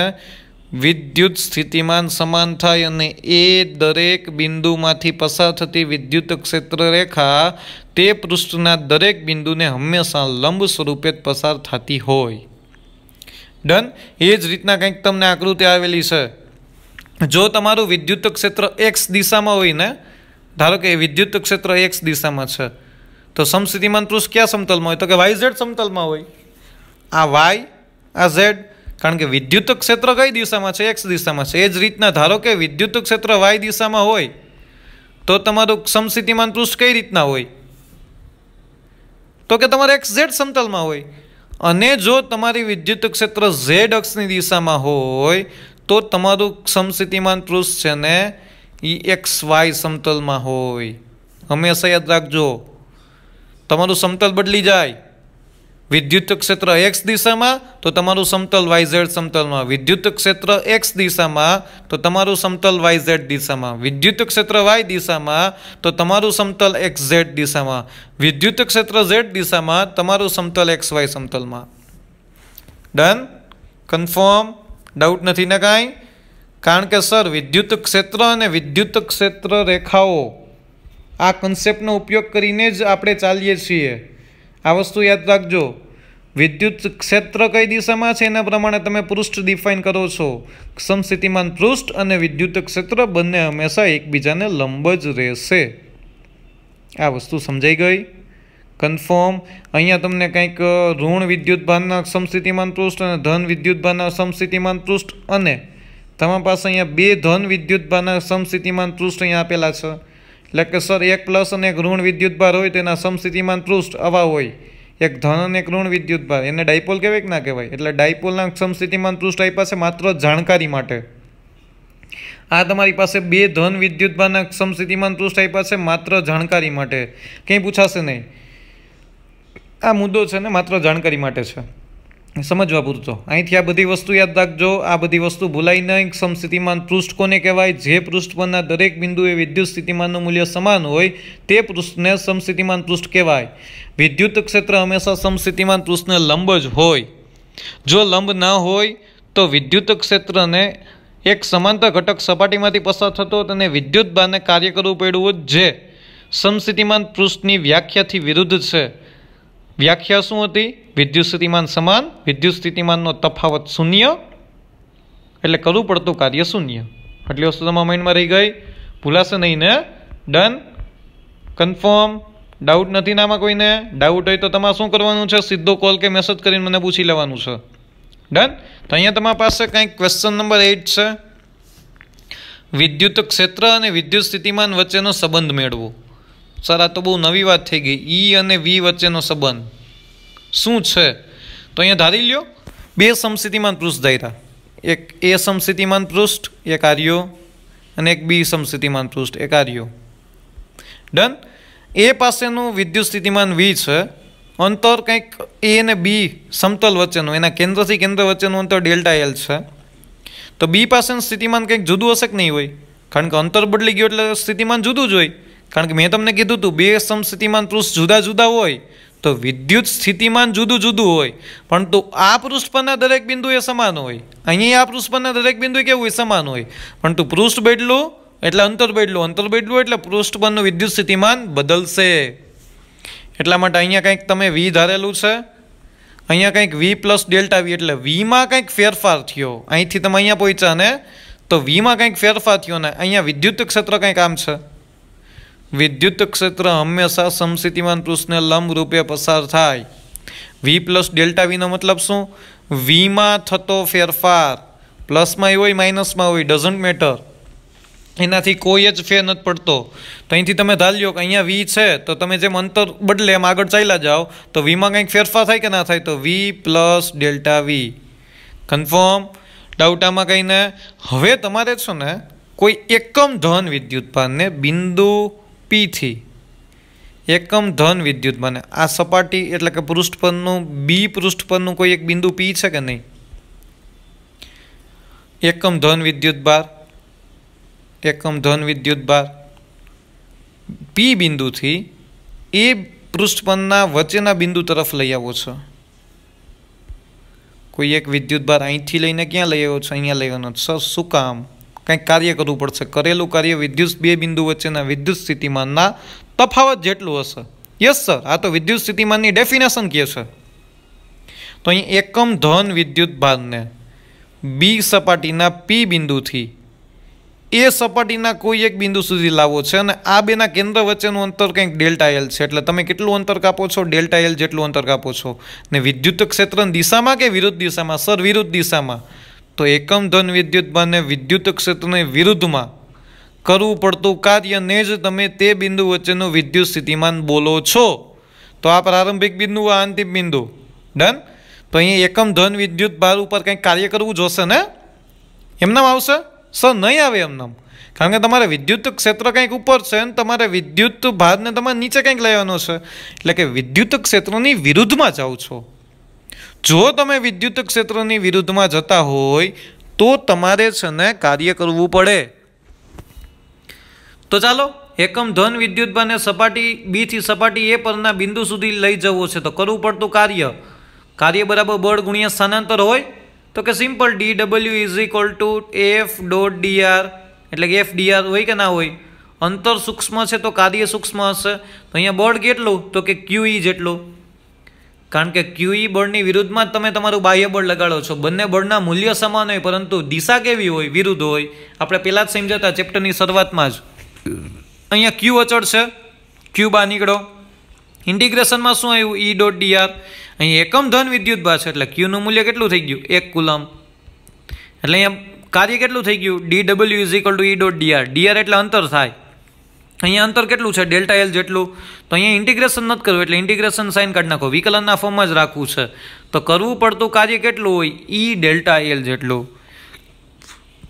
विद्युत स्थितिमान समान थाय अने ए दरेक बिंदुमांथी पसार थती विद्युत क्षेत्र रेखा ते पृष्ठना दरेक बिंदुने हमेशा लंब स्वरूपे पसार थती होय। डन? ए ज रीतना कंईक तमने आकृति आवेली छे। जो तमारुं विद्युत क्षेत्र एक्स दिशामां होय ने धारो के विद्युत क्षेत्र एक्स दिशा में है तो समस्थितिमान पृष्ठ क्या समतल में हो तो वाय जेड समतल में हो। आ वाय आ जेड कारण के विद्युत क्षेत्र कई दिशा में है एक्स दिशा में है। एज रीतना धारो के विद्युत क्षेत्र वाय दिशा में हो तो तमारुं समस्थितिमान पृष्ठ कई रीतना हो तो के तमारे एक्स जेड समतल में हो। अने जो तमारी विद्युत क्षेत्र जेड अक्षनी दिशा में हो तो तमारुं समस्थितिमान पृष्ठ है ने एक्स वाय समतल में होय। हमेशा याद राखजो तमारुं समतल बदली जाए। विद्युत क्षेत्र एक्स दिशा में तो तमारुं समतल वाय जेड समतल में। विद्युत क्षेत्र एक्स दिशा में तो तमारुं समतल वाय जेड दिशा में। विद्युत क्षेत्र वाय दिशा में तो तमारुं समतल एक्स जेड दिशा में। विद्युत क्षेत्र जेड दिशा में तमारुं समतल एक्स वाय समतल में। डन? कन्फर्म? डाउट नहीं ने काई? कारण के सर विद्युत क्षेत्र और विद्युत क्षेत्र रेखाओं आ कॉन्सेप्टनो उपयोग करीने ज आपणे चालीए छीए। आ वस्तु याद राखजो। विद्युत क्षेत्र कई दिशा में छे एना प्रमाणे तमे पृष्ठ डिफाइन करो छो। समस्थितिमान पृष्ठ और विद्युत क्षेत्र बंने हमेशा एकबीजाने लंब ज रहेशे। आ वस्तु समझाई गई? कन्फर्म? अहींया तमने कंईक ऋण विद्युत भारना समस्थितिमान पृष्ठ और धन विद्युत भारना समस्थितिमान पृष्ठ अने तमारी पासे अहींया बे धन विद्युत भारना समस्थितिमान पृष्ठ अहींया आपेला छे। एटले के सर एक प्लस अने एक ऋण विद्युत भार होय तेना समस्थितिमान पृष्ठ आवा होय। एक धन अने एक ऋण विद्युत भार एने डायपोल कहेवाय के ना कहेवाय? एटले डायपोलना समस्थितिमान पृष्ठ आप्या छे मात्र जानकारी माटे। आ तमारी पासे बे धन विद्युत भारना समस्थितिमान पृष्ठ आप्या छे मात्र जानकारी माटे। कंई पूछाशे नहीं। आ मुद्दो छे ने मात्र जानकारी माटे छे। समझवा पूरतो। अहींथी आ बधी वस्तु याद राखजो। आ बधी वस्तु भूलाय नहीं। समस्थितिमान पृष्ठ कोने कहेवाय? जे पृष्ठ परना दरेक बिंदुए विद्युत स्थितिमाननुं मूल्य समान होय ते पृष्ठने समस्थितिमान पृष्ठ कहेवाय। विद्युत क्षेत्र हमेशा समस्थितिमान पृष्ठने लंब ज होय। जो लंब न होय तो विद्युत क्षेत्रने एक समांतर घटक सपाटीमांथी पसार थतो अने विद्युत भारने कार्य करवुं पड्युं जे समस्थितिमान पृष्ठनी व्याख्याथी विरुद्ध छे। व्याख्या शुं हती? विद्युत स्थितिमान समान, विद्युत स्थितिमाननो तफावत शून्य एटले करवुं पड़तुं कार्य शून्य। आटली वस्तु तमारा माइंडमां रही गई? भूलाशे नहीं ने? डन? कन्फर्म? डाउट नहीं ना? कोईने डाउट होय तो तमारे शुं करवानुं छे? सीधो कॉल के मेसेज करीने मने पूछी लेवानुं छे। डन? तो अहींया तमारा पासे कंईक क्वेश्चन नंबर 8 छे। विद्युत क्षेत्र अने विद्युत स्थितिमान वच्चेनो संबंध मेळवो। सर आ तो बहु नवी बात थई गई। ई अने वी वच्चेनो संबंध शुं छे? तो अहींया धारी ल्यो बे समस्थितिमान पृष्ठ धार्या। एक ए समस्थितिमान पृष्ठ एक आर्यो अने एक बी समस्थितिमान पृष्ठ एक आर्यो। डन? ए पासेनुं विद्युत स्थितिमान वी छे। अंतर कंईक ए ने बी समतल वच्चेनुं एना केंद्रथी केंद्र वच्चेनुं अंतर डेल्टा एल छे। तो बी पासेनुं स्थितिमान कंईक जुदुं हशे के नहीं होय? कारण के अंतर बदली गयुं एटले स्थितिमान जुदुं ज होय। कारण के मैं तमने कीधुं हतुं बे समस्थितिमान पृष्ठ जुदा जुदा होय तो विद्युत स्थितिमान जुदुं जुदुं होय परंतु आ पृष्ठ परना दरेक बिंदुए समान होय। अहीं आ पृष्ठ परना दरेक बिंदुए केवुं होय? समान होय। परंतु पृष्ठ बदल्युं એટલે અંતર બદલું એટલે પૃષ્ઠ પરનું વિદ્યુત સ્થિતિમાન બદલશે. એટલા માટે અહીંયા કંઈક તમે V ધારેલું છે, અહીંયા કંઈક V પ્લસ ડેલ્ટા V, એટલે Vમાં કંઈક ફેરફાર થયો. અહીંથી તમે અહીંયા પહોંચ્યા ને તો Vમાં કંઈક ફેરફાર થયો ને અહીંયા વિદ્યુત ક્ષેત્ર કંઈક આમ છે. વિદ્યુત ક્ષેત્ર હંમેશા સમસ્થિતિમાન પૃષ્ઠને લંબ રૂપે પસાર થાય. V પ્લસ ડેલ્ટા Vનો મતલબ શું? Vમાં થતો ફેરફાર પ્લસમાં હોય માઇનસમાં હોય ડઝન્ટ મેટર, એનાથી કોઈ જ ફેર નથી પડતો. તો અહીંથી તમે ધાર્યો કે અહીંયા V છે તો તમે જેમ અંતર બદલે એમ આગળ ચાલ્યા જાઓ તો Vમાં કંઈક ફેરફાર થાય કે ના થાય? તો V plus delta V. Confirm? Doubt આમાં કંઈ ને? હવે તમારે છે ને કોઈ એકમ ધન વિદ્યુતભારને બિંદુ P થી એકમ ધન વિદ્યુતભારને આ સપાટી એટલે કે પૃષ્ઠ પરનું B પૃષ્ઠ પરનું કોઈ એક બિંદુ P છે કે નહીં? એકમ ધન વિદ્યુતભાર P બિંદુથી એ પૃષ્ઠ પરના વચ્ચેના બિંદુ તરફ લઈ આવો છો. કોઈ એક વિદ્યુતભાર અહીંથી લઈને ક્યાં લઈ આવ્યો છો? અહીંયા લઈ આવવાનો. સર શું કામ? કંઈક કાર્ય કરવું પડશે. કરેલું કાર્ય વિદ્યુત બે બિંદુ વચ્ચેના વિદ્યુત સ્થિતિમાનના તફાવત જેટલું હશે. યસ સર, આ તો વિદ્યુત સ્થિતિમાનની ડેફિનેશન કહે છે. તો અહીં એકમ ધન વિદ્યુતભારને B સપાટીના P બિંદુથી એ સપાટીના કોઈ એક બિંદુ સુધી લાવવો છે અને આ બેના કેન્દ્ર વચ્ચેનું અંતર કંઈક ડેલ્ટા L છે. એટલે તમે કેટલું અંતર કાપો છો? ડેલ્ટા L જેટલું અંતર કાપો છો. ને વિદ્યુત ક્ષેત્રની દિશામાં કે વિરુદ્ધ દિશામાં? સર વિરુદ્ધ દિશામાં. તો એકમ ધન વિદ્યુતભારને વિદ્યુત ક્ષેત્રની વિરુદ્ધમાં કરવું પડતું કાર્યને જ તમે તે બિંદુ વચ્ચેનું વિદ્યુત સ્થિતિમાન બોલો છો. તો આ પ્રારંભિક બિંદુ, આ અંતિમ બિંદુ. ડન? તો અહીંયા એકમ ધન વિદ્યુતભાર ઉપર કંઈક કાર્ય કરવું જોશે ને? એમનામ આવશે? સર નહીં આવે એમનામ, કારણ કે તમારે વિદ્યુત ક્ષેત્ર કંઈક ઉપર છે અને તમારે વિદ્યુત ભારને તમારે નીચે કંઈક લેવાનો છે. એટલે કે વિદ્યુત ક્ષેત્રની વિરુદ્ધમાં જાઓ છો. જો તમે વિદ્યુત ક્ષેત્રની વિરુદ્ધમાં જતા હોય તો તમારે છે ને કાર્ય કરવું પડે. તો ચાલો, એકમ ધન વિદ્યુતભારને સપાટી B થી સપાટી A પરના બિંદુ સુધી લઈ જવો છે તો કરવું પડતું કાર્ય બરાબર બળ ગુણ્યા સ્થાનાંતર હોય તો કે simple dw is equal two F dot dr, એટલે કે F dr હોય કે ના હોય? અંતર સૂક્ષ્મ છે તો કાર્ય સૂક્ષ્મ હશે. તો અહીંયા બળ કેટલું? તો કે QE જેટલું. કારણ કે QE બળની વિરુદ્ધમાં જ તમે તમારું બાહ્ય બળ લગાડો છો. બંને બળના મૂલ્ય સમાન હોય પરંતુ દિશા કેવી હોય? વિરુદ્ધ હોય. આપણે પહેલાં જ સમજાતા ચેપ્ટરની શરૂઆતમાં જ. અહીંયા Q અચળ છે, Q બહાર નીકળો. ઇન્ટિગ્રેશનમાં શું આવ્યું? E dot dr. અહીં એકમ ધન વિદ્યુતભાર છે એટલે Qનું મૂલ્ય કેટલું થઈ ગયું? 1 કુલમ. એટલે અહીંયા કાર્ય કેટલું થઈ ગયું? dw is equal two E dot dr. dr એટલે અંતર થાય. અહીંયા અંતર કેટલું છે? ડેલ્ટા L જેટલું. તો અહીંયા ઇન્ટિગ્રેશન નથી કરવું એટલે ઇન્ટિગ્રેશન સાઇન કાઢી નાખો. વિકલનના ફોર્મમાં જ રાખવું છે. તો કરવું પડતું કાર્ય કેટલું હોય? E ડેલ્ટા L જેટલું.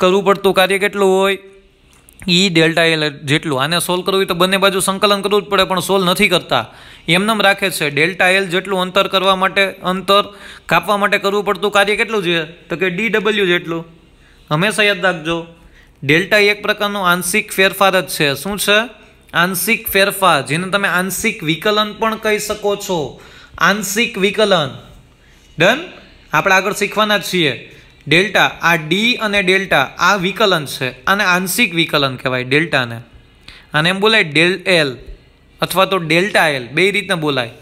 કરવું પડતું કાર્ય કેટલું હોય? E ડેલ્ટા L જેટલું. આને સોલ્વ કરવું હોય તો બંને બાજુ સંકલન કરવું જ પડે, પણ સોલ્વ નથી કરતા, એમનેમ રાખે છે. ડેલ્ટા L જેટલું અંતર કરવા માટે, અંતર કાપવા માટે કરવું પડતું કાર્ય કેટલું છે? તો કે dw જેટલું. હંમેશા યાદ રાખજો, ડેલ્ટા એક પ્રકારનો આંશિક ફેરફાર જ છે. શું છે? આંશિક ફેરફાર, જેને તમે આંશિક વિકલન પણ કહી શકો છો. આંશિક વિકલન. ડન? આપણે આગળ શીખવાના જ છીએ. ડેલ્ટા, આ ડી અને ડેલ્ટા આ વિકલન છે, આને આંશિક વિકલન કહેવાય ડેલ્ટાને. આને એમ બોલાય ડેલ એલ અથવા તો ડેલ્ટા એલ, બે રીતના બોલાય.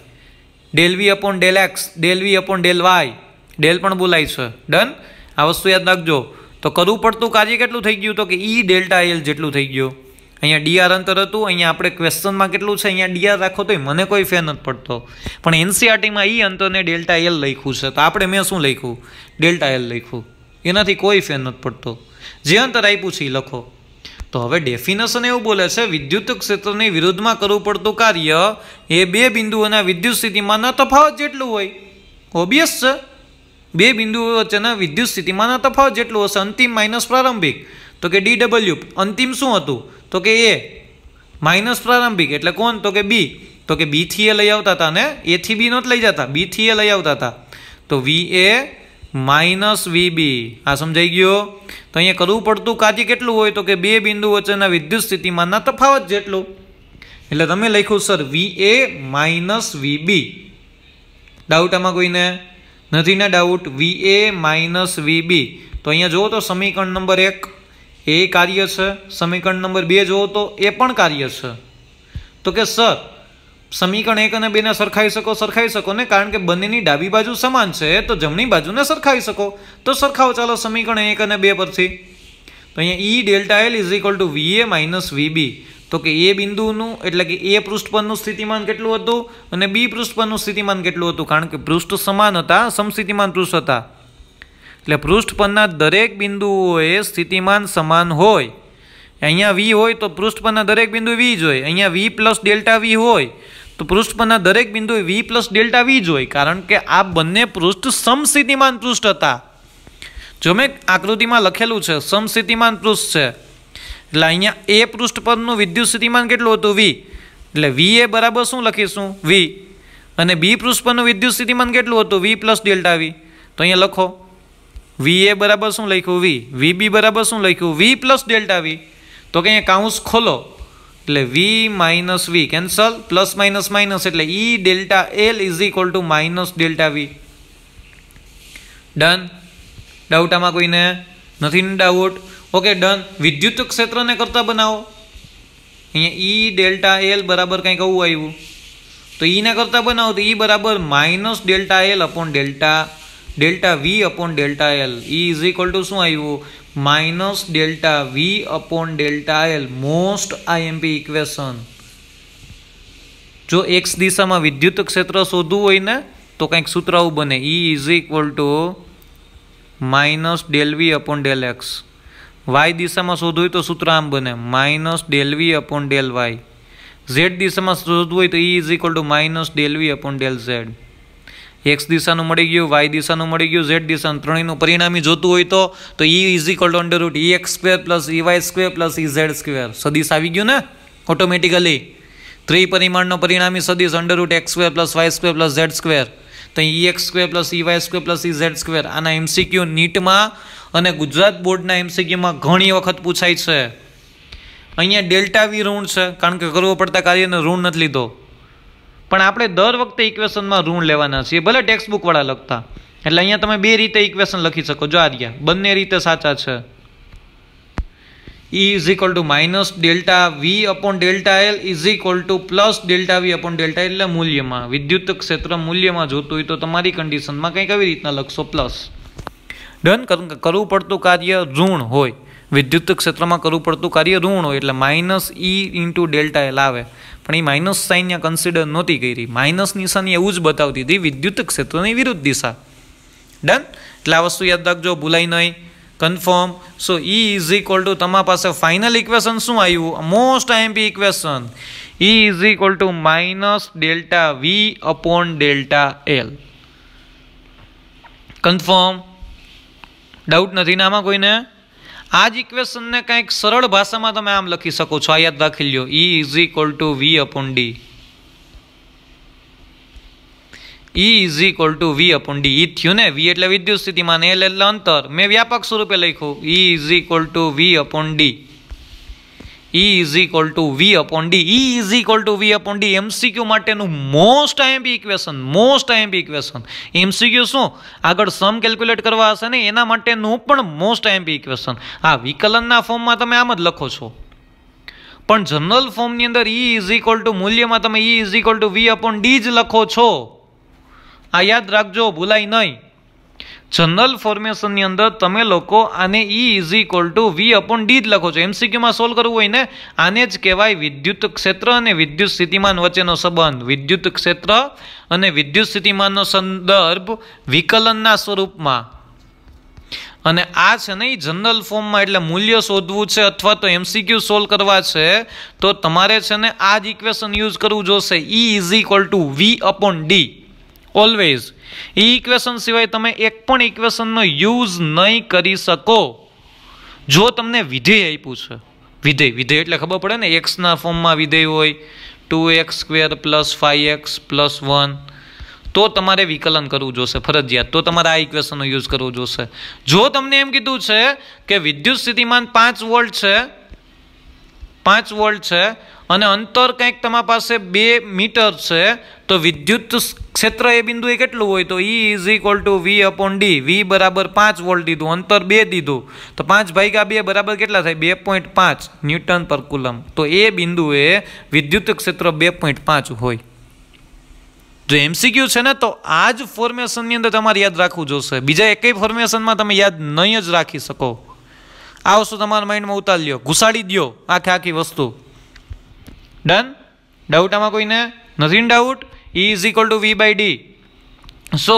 Del V upon del X, del V upon del Y, del પણ બોલાય છે. ડન? આ વસ્તુ યાદ રાખજો. તો કરવું પડતું કાર્ય કેટલું થઈ ગયું? તો કે E ડેલ્ટા એલ જેટલું થઈ ગયું. અહીંયા dr અંતર હતું, અહીંયા આપણે ક્વેશ્ચનમાં કેટલું છે અહીંયા dr રાખો તો મને કોઈ ફેર નથી પડતો, પણ એનસીઆરટીમાં E અંતરને ડેલ્ટા એલ લખ્યું છે તો આપણે મેં શું લખ્યું? ડેલ્ટા એલ લખ્યું. એનાથી કોઈ ફેર નથી પડતો. જે અંતર આપ્યું છે એ લખો. તો હવે ડેફિનેશન એવું બોલે છે, વિદ્યુત ક્ષેત્રની વિરુદ્ધમાં કરવું પડતું કાર્ય એ બે બિંદુઓના વિદ્યુત સ્થિતિમાનના તફાવત જેટલું હોય. ઓબ્વિયસ છે, બે બિંદુઓ વચ્ચેના વિદ્યુત સ્થિતિમાનના તફાવત જેટલું હશે. અંતિમ માઇનસ પ્રારંભિક, તો કે dw. અંતિમ શું હતું? તો કે A માઇનસ પ્રારંભિક એટલે કોણ? તો કે B. તો કે B થી A લઈ આવતા હતા ને A થી B નહોતા લઈ જતા, B થી A લઈ આવતા હતા. તો VA માઇનસ VB. આ સમજાઈ ગયો? તો અહીંયા કરવું પડતું કાર્ય કેટલું હોય? તો કે બે બિંદુ વચ્ચેના વિદ્યુત સ્થિતિમાનના તફાવત જેટલું. એટલે તમે લખ્યું sir VA minus VB. Doubt આમાં કોઈને નથી ને? ડાઉટ? VA minus VB. તો અહીંયા જુઓ તો સમીકરણ નંબર 1, એ કાર્ય છે, સમીકરણ નંબર 2 જોવો તો એ પણ કાર્ય છે. તો કે સર સમીકરણ 1 અને 2 ને સરખાવી શકો ને, કારણ કે બંનેની ડાબી બાજુ સમાન છે તો જમણી બાજુને સરખાવી શકો. તો સરખાવો ચાલો સમીકરણ 1 અને 2 પરથી. તો અહીંયા E delta L is equal to V A minus V B. તો કે એ બિંદુનું એટલે કે એ પૃષ્ઠ પરનું સ્થિતિમાન કેટલું હતું અને બી પૃષ્ઠ પરનું સ્થિતિમાન કેટલું હતું, કારણ કે પૃષ્ઠ સમાન હતા, સમસ્થિતિમાન પૃષ્ઠ હતા. એટલે પૃષ્ઠ પરના દરેક બિંદુઓએ સ્થિતિમાન સમાન હોય. અહીંયા વી હોય તો પૃષ્ઠ પરના દરેક બિંદુ વી જ હોય. અહીંયા વી પ્લસ ડેલ્ટા વી હોય તો પૃષ્ઠ પરના દરેક બિંદુએ વી પ્લસ ડેલ્ટા વી જ હોય, કારણ કે આ બંને પૃષ્ઠ સમસ્થિતિમાન પૃષ્ઠ હતા. જો મેં આકૃતિમાં લખેલું છે સમસ્થિતિમાન પૃષ્ઠ છે, એટલે અહીંયા એ પૃષ્ઠ પરનું વિદ્યુત સ્થિતિમાન કેટલું હતું વી, એટલે વી એ બરાબર શું લખીશું વી, અને બી પૃષ્ઠ પરનું વિદ્યુત સ્થિતિમાન કેટલું હતું વી પ્લસ ડેલ્ટા વી. તો અહીંયા લખો વી એ બરાબર શું લખ્યું વી, વી બી બરાબર શું લખ્યું વી પ્લસ ડેલ્ટા વી. તો કે અહીંયા કાઉન્સ ખોલો એટલે V minus V cancel, plus minus minus એટલે E delta L is equal to minus delta V. Done. Doubt આમાં કોઈને નથી ડાઉટ? Okay done. વિદ્યુત ક્ષેત્રને કરતા બનાવો. અહીંયા ઈ ડેલ્ટા એલ બરાબર કંઈક આવું આવ્યું, તો ઈને કરતા બનાવો તો ઈ બરાબર minus delta L upon delta V upon delta L. E is equal to શું આવ્યું minus delta V upon delta L. Most IMP equation. જો એક્સ દિશામાં વિદ્યુત ક્ષેત્ર શોધવું હોય ને તો કંઈક સૂત્ર આવું બને, E is equal to minus del V upon del X. Y દિશામાં શોધવું હોય તો સૂત્ર આમ બને minus del V upon del Y. Z દિશામાં શોધવું હોય તો E is equal to minus del V upon del Z. X દિશાનું મળી ગયું, વાય દિશાનું મળી ગયું, ઝેડ દિશાનું, ત્રણેયનું પરિણામી જોતું હોય તો E is equal to under root E X square plus E Y square plus E Z square. સદીશ આવી ગયું ને ઓટોમેટિકલી. ત્રિપરિમાણનો પરિણામી સદીશ under root X square plus Y square plus Z square. તો E X square plus E Y square plus E Z square. આના MCQ નીટમાં અને ગુજરાત બોર્ડના એમસીક્યુમાં ઘણી વખત પૂછાય છે. અહીંયા ડેલ્ટા વી ઋણ છે, કારણ કે કરવો પડતા કાર્યને ઋણ નથી લીધો, પણ આપણે દર વખતે ઇક્વેશનમાં ઋણ લેવાના છીએ, ભલે ટેક્સ્ટ બુક વાળા લખતા. એટલે અહીંયા તમે બે રીતે ઇક્વેશન લખી શકો. જો આ રહ્યા બંને રીતે સાચા છે. E is equal to minus delta V upon delta L is equal to plus delta V upon delta L. એટલે મૂલ્યમાં વિદ્યુત ક્ષેત્ર મૂલ્યમાં જોતું હોય તો તમારી કન્ડિશનમાં કંઈક આવી રીતના લખશો પ્લસ. ડન. કરવું પડતું કાર્ય ઋણ હોય, વિદ્યુત ક્ષેત્રમાં કરવું પડતું કાર્ય ઋણ હોય એટલે માઇનસ ઈ ઇન્ટુ ડેલ્ટા એલ આવે. પણ એ માઇનસ સાઇન ત્યાં કન્સિડર નહોતી કરી. માઇનસ નિશાની એવું જ બતાવતી હતી વિદ્યુત ક્ષેત્રની વિરુદ્ધ દિશા. ડન. એટલે આ વસ્તુ યાદ રાખજો, ભૂલાય નહીં. Confirm. So E is equal to તમારા પાસે ફાઇનલ ઇક્વેશન શું આવ્યું, most IMP equation, E is equal to minus delta V upon delta L. Confirm. Doubt નથી ને આમાં કોઈને? આ જ ઇક્વેશનને કંઈક સરળ ભાષામાં તમે આમ લખી શકો છો, આ યાદ રાખી લ્યો, E is equal to V upon D. E is equal to V upon D. E થયું ને, વી એટલે વિદ્યુત સ્થિતિમાન, એલ એટલે અંતર, મેં વ્યાપક સ્વરૂપે લખ્યું E is equal to V upon D. E is equal to V upon D. E is equal to V upon D MCQ માટેનું most IMP equation. Most IMP equation. MCQ શું આગળ સમ કેલ્ક્યુલેટ કરવા હશે ને એના માટેનું પણ મોસ્ટ આઈએમપી ઇક્વેશન. આ વિકલનના ફોર્મમાં તમે આમ જ લખો છો, પણ જનરલ ફોર્મની અંદર ઈ ઇઝ ઇક્વલ ટુ મૂલ્યમાં તમે E is equal to V upon D જ લખો છો. આ યાદ રાખજો, ભૂલાય નહીં. જનરલ ફોર્મેશનની અંદર તમે લોકો આને E is equal to V upon D જ લખો છો. એમસીક્યુમાં સોલ્વ કરવું હોય ને આને જ કહેવાય વિદ્યુત ક્ષેત્ર અને વિદ્યુત સ્થિતિમાન વચ્ચેનો સંબંધ. વિદ્યુત ક્ષેત્ર અને વિદ્યુત સ્થિતિમાનનો સંદર્ભ વિકલનના સ્વરૂપમાં. અને આ છે ને એ જનરલ ફોર્મમાં, એટલે મૂલ્ય શોધવું છે અથવા તો એમસીક્યુ સોલ્વ કરવા છે તો તમારે છે ને આ જ ઇક્વેશન યુઝ કરવું જોશે. E is equal to V upon D always. એ ઇક્વેશન સિવાય તમે એક પણ ઇક્વેશનનો યુઝ નહીં કરી શકો. જો તમને વિધેય આપ્યું છે, વિધેય એટલે ખબર પડે ને, એક્સના ફોર્મમાં વિધેય હોય 2x square plus 5x plus 1, તો તમારે વિકલન કરવું જોશે ફરજિયાત. તો તમારે આ ઇક્વેશનનો યુઝ કરવો જોશે. જો તમને એમ કીધું છે કે વિદ્યુત સ્થિતિમાન 5 વોલ્ટ છે, 5 વોલ્ટ છે અને અંતર કંઈક તમારી પાસે 2 મીટર છે, તો વિદ્યુત ક્ષેત્ર એ બિંદુએ કેટલું હોય? તો E = V/D. V બરાબર 5 વોલ્ટ દીધું, અંતર 2 દીધું, તો 5/2 બરાબર કેટલા થાય? 2.5 ન્યૂટન પર કુલમ. તો એ બિંદુએ વિદ્યુત ક્ષેત્ર 2.5 હોય. જો MCQ છે ને, તો આ જ ફોર્મેશનની અંદર તમારે યાદ રાખવું જોશે. બીજા એકેય ફોર્મેશનમાં તમે યાદ નહીં જ રાખી શકો. આ વસ્તુ તમારા માઇન્ડમાં ઉતારી લ્યો, ઘુસાડી દો આખી વસ્તુ. ડન? ડાઉટ આમાં કોઈને? નથી ડાઉટ? E = V/D. સો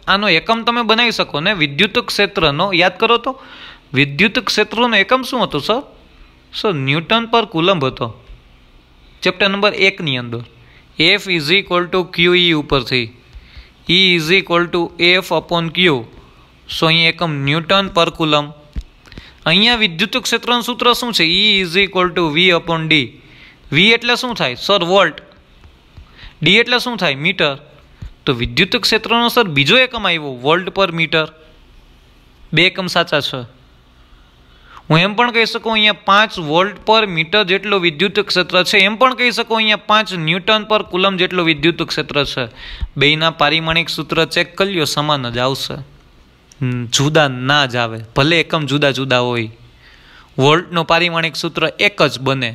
આનો એકમ તમે બનાવી શકો ને વિદ્યુત ક્ષેત્રનો. યાદ કરો તો વિદ્યુત ક્ષેત્રનો એકમ શું હતો સર? ન્યૂટન પર કુલંબ હતો, ચેપ્ટર નંબર 1 ની અંદર. F = QE ઉપરથી E = F/Q. સો અહીંયા એકમ ન્યૂટન પર કુલમ. અહીંયા વિદ્યુત ક્ષેત્રનું સૂત્ર શું છે? E = V/D. V એટલે શું થાય સર? વોલ્ટ. D એટલે શું થાય? મીટર. તો વિદ્યુત ક્ષેત્રનો સર બીજો એકમ આવ્યો વોલ્ટ પર મીટર. 2 એકમ સાચા છે. હું એમ પણ કહી શકું અહીંયા 5 વોલ્ટ પર મીટર જેટલો વિદ્યુત ક્ષેત્ર છે, એમ પણ કહી શકું અહીંયા 5 ન્યૂટન પર કુલમ જેટલો વિદ્યુત ક્ષેત્ર છે. બેયના પારિમાણિક સૂત્ર ચેક કરી લ્યો, સમાન જ આવશે, જુદા ના જ આવે. ભલે એકમ જુદા જુદા હોય, વોલ્ટનું પારિમાણિક સૂત્ર એક જ બને,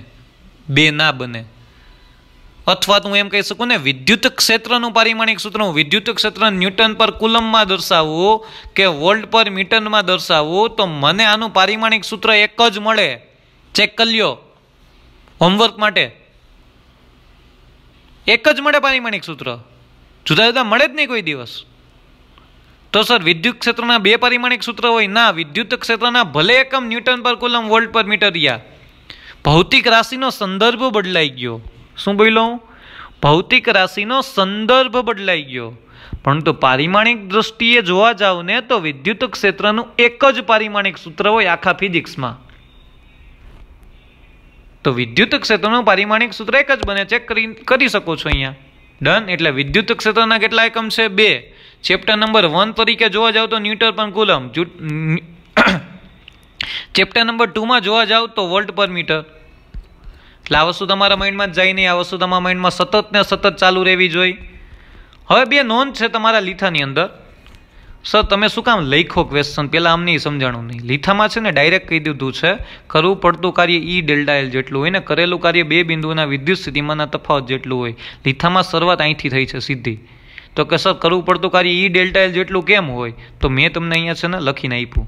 2 ના બને. અથવા તો હું એમ કહી શકું ને વિદ્યુત ક્ષેત્રનું પારિમાણિક સૂત્ર હું વિદ્યુત ક્ષેત્ર ન્યૂટન પર કુલમમાં દર્શાવવું કે વોલ્ટ પર મીટરમાં દર્શાવવું, તો મને આનું પારિમાણિક સૂત્ર એક જ મળે. ચેક કરી લ્યો હોમવર્ક માટે. એક જ મળે પારિમાણિક સૂત્ર, જુદા જુદા મળે જ નહીં કોઈ દિવસ. તો સર વિદ્યુત ક્ષેત્રના 2 પારિમાણિક સૂત્ર હોય? ના, વિદ્યુત ક્ષેત્રના ભલે એકમ ન્યૂટન પર કુલમ વોલ્ટ પર મીટર રહ્યા, ભૌતિક રાશિનો સંદર્ભ બદલાઈ ગયો. શું બોલ્યો? ભૌતિક રાશિનો સંદર્ભ બદલાઈ ગયો, પરંતુ પારિમાણિક દ્રષ્ટિએ જોવા જાવ ને તો વિદ્યુત ક્ષેત્રનું એક જ પારિમાણિક સૂત્ર હોય આખા ફિઝિક્સમાં. તો વિદ્યુત ક્ષેત્રનું પારિમાણિક સૂત્ર એક જ બને. ચેક કરી શકો છો અહીંયા. ડન? એટલે વિદ્યુત ક્ષેત્રના કેટલા એકમ છે? 2. ચેપ્ટર નંબર 1 તરીકે જોવા જાવ તો ન્યૂટન પર કુલમ, ચેપ્ટર નંબર 2 માં જોવા જાવ તો વોલ્ટ પર મીટર. એટલે આ વસ્તુ તમારા માઇન્ડમાં જ જાય નહીં, આ વસ્તુ તમારા માઇન્ડમાં સતત ને સતત ચાલુ રહેવી જોઈએ. હવે 2 નોંધ છે તમારા લીથાની અંદર. સર તમે શું કામ લખો ક્વેશ્ચન? પહેલાં અમને સમજાણું નહીં. લીથામાં છે ને ડાયરેક્ટ કહી દીધું છે કરવું પડતું કાર્ય E∆L જેટલું હોય ને કરેલું કાર્ય 2 બિંદુના વિદ્યુત સ્થિતિમાનના તફાવત જેટલું હોય. લીથામાં શરૂઆત અહીંથી થઈ છે સીધી. તો કે સર કરવું પડતું કાર્ય E∆L જેટલું કેમ હોય? તો મેં તમને અહીંયા છે ને લખીને આપ્યું.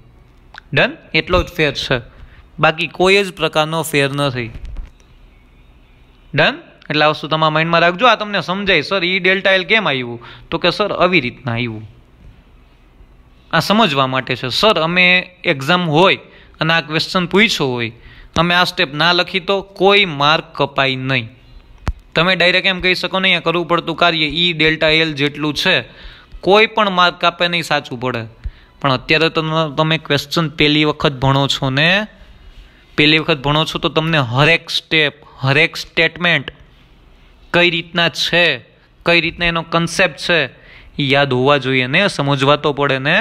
ડન? એટલો જ ફેર છે, બાકી કોઈ જ પ્રકારનો ફેર નથી. ડન? એટલે આ વસ્તુ તમારા માઇન્ડમાં રાખજો. આ તમને સમજાય સર E∆L કેમ આવ્યું? તો કે સર આવી રીતના આવ્યું. આ સમજવા માટે છે. સર અમે એક્ઝામ હોય અને આ ક્વેશ્ચન પૂછ્યો હોય, અમે આ સ્ટેપ ના લખી તો કોઈ માર્ક કપાય નહીં. તમે ડાયરેક્ટ એમ કહી શકો ને અહીંયા કરવું પડતું કાર્ય E∆L જેટલું છે, કોઈ પણ માર્ક કાપે નહીં, સાચું પડે. પણ અત્યારે તો તમે ક્વેશ્ચન પહેલી વખત ભણો છો ને, પહેલી વખત ભણો છો તો તમને હરેક સ્ટેપ, હરેક સ્ટેટમેન્ટ કઈ રીતના છે, કઈ રીતના એનો કન્સેપ્ટ છે એ યાદ હોવા જોઈએ ને, સમજવા તો પડે ને.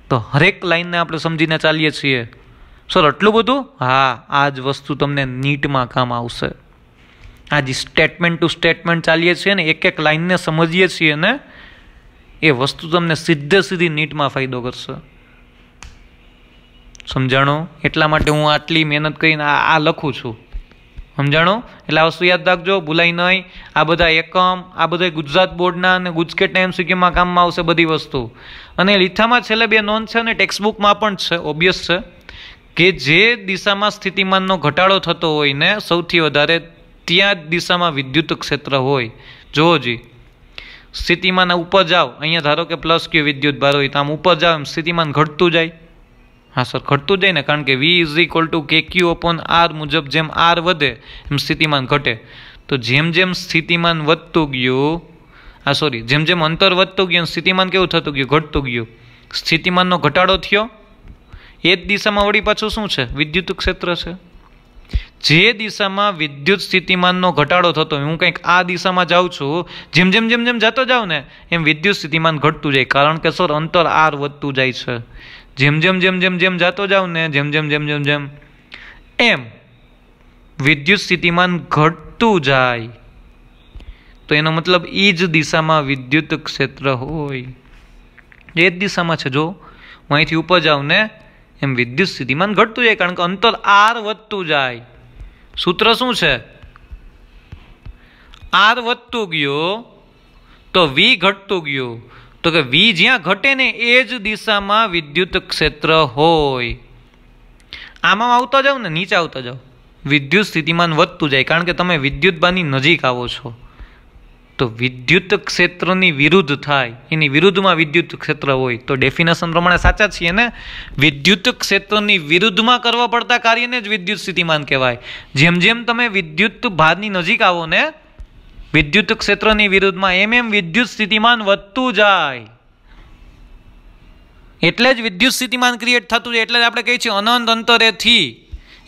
તો હરેક લાઈનને આપણે સમજીને ચાલીએ છીએ. સર આટલું બધું? હા, આ જ વસ્તુ તમને નીટમાં કામ આવશે. આ જે સ્ટેટમેન્ટ ટુ સ્ટેટમેન્ટ ચાલીએ છીએ ને, એક એક લાઈનને સમજીએ છીએ ને, એ વસ્તુ તમને સીધી નીટમાં ફાયદો કરશે. સમજાણો? એટલા માટે હું આટલી મહેનત કરીને આ લખું છું. સમજાણો? એટલે આ વસ્તુ યાદ રાખજો, ભૂલાય નહીં. આ બધા એકમ, આ બધા ગુજરાત બોર્ડના અને ગુજકેટના MCQમાં કામમાં આવશે બધી વસ્તુ. અને લીથામાં છેલ્લે 2 નોંધ છે અને ટેક્સ્ટબુકમાં પણ છે, ઓબ્વિયસ છે, કે જે દિશામાં સ્થિતિમાનનો ઘટાડો થતો હોય ને સૌથી વધારે, ત્યાં જ દિશામાં વિદ્યુત ક્ષેત્ર હોય. જોવો જી, સ્થિતિમાન ઉપર જાઓ, અહીંયા ધારો કે +Q વિદ્યુત ભાર હોય, તો આમ ઉપર જાઓ એમ સ્થિતિમાન ઘટતું જાય. હા સર, ઘટતું જાય ને, કારણ કે V = KQ/R મુજબ જેમ R વધે એમ સ્થિતિમાન ઘટે. તો જેમ જેમ સ્થિતિમાન વધતું ગયું, જેમ જેમ અંતર વધતું ગયું સ્થિતિમાન કેવું થતું ગયું? ઘટતું ગયું. સ્થિતિમાનનો ઘટાડો થયો, એ જ દિશામાં વળી પાછું શું છે? વિદ્યુત ક્ષેત્ર છે. જે દિશામાં વિદ્યુત સ્થિતિમાનનો ઘટાડો થતો હોય, હું કંઈક આ દિશામાં જાઉં છું, જેમ જેમ જેમ જેમ જતો જાઉં ને એમ વિદ્યુત સ્થિતિમાન ઘટતું જાય, કારણ કે સર અંતર R વધતું જાય છે. જેમ જેમ જેમ જેમ જેમ જતો જાઉં ને, જેમ જેમ જેમ જેમ જેમ એમ विद्युत स्थितिमान घटतुं जाय तो एनो मतलब ई ज दिशामां विद्युत क्षेत्र होय। ए ज दिशामां छे, जो हुं અહીંથી ઉપર જાઉં ને એમ વિદ્યુત સ્થિતિમાન ઘટતું જાય, કારણ કે અંતર આર વધતું જાય। સૂત્ર શું છે? આર વધતું ગયો તો વી ઘટતું ગયું, તો કે વી જ્યાં ઘટે ને એ જ દિશામાં વિદ્યુત ક્ષેત્ર હોય। આમાં આવતા જાવ ને, નીચે આવતા જાવ, વિદ્યુત સ્થિતિમાન વધતું જાય, કારણ કે તમે વિદ્યુતબાની નજીક આવો છો તો વિદ્યુત ક્ષેત્રની વિરુદ્ધ થાય, એની વિરુદ્ધમાં વિદ્યુત ક્ષેત્ર હોય તો ડેફિનેશન પ્રમાણે સાચા છીએ ને। વિદ્યુત ક્ષેત્રની વિરુદ્ધમાં કરવા પડતા કાર્યને જ વિદ્યુત સ્થિતિમાન કહેવાય। જેમ જેમ તમે વિદ્યુત ભારની નજીક આવો ને વિદ્યુત ક્ષેત્રની વિરુદ્ધમાં, એમ એમ વિદ્યુત સ્થિતિમાન વધતું જાય, એટલે જ વિદ્યુત સ્થિતિમાન ક્રિએટ થતું જાય। એટલે જ આપણે કહીએ છીએ અનંત અંતરેથી,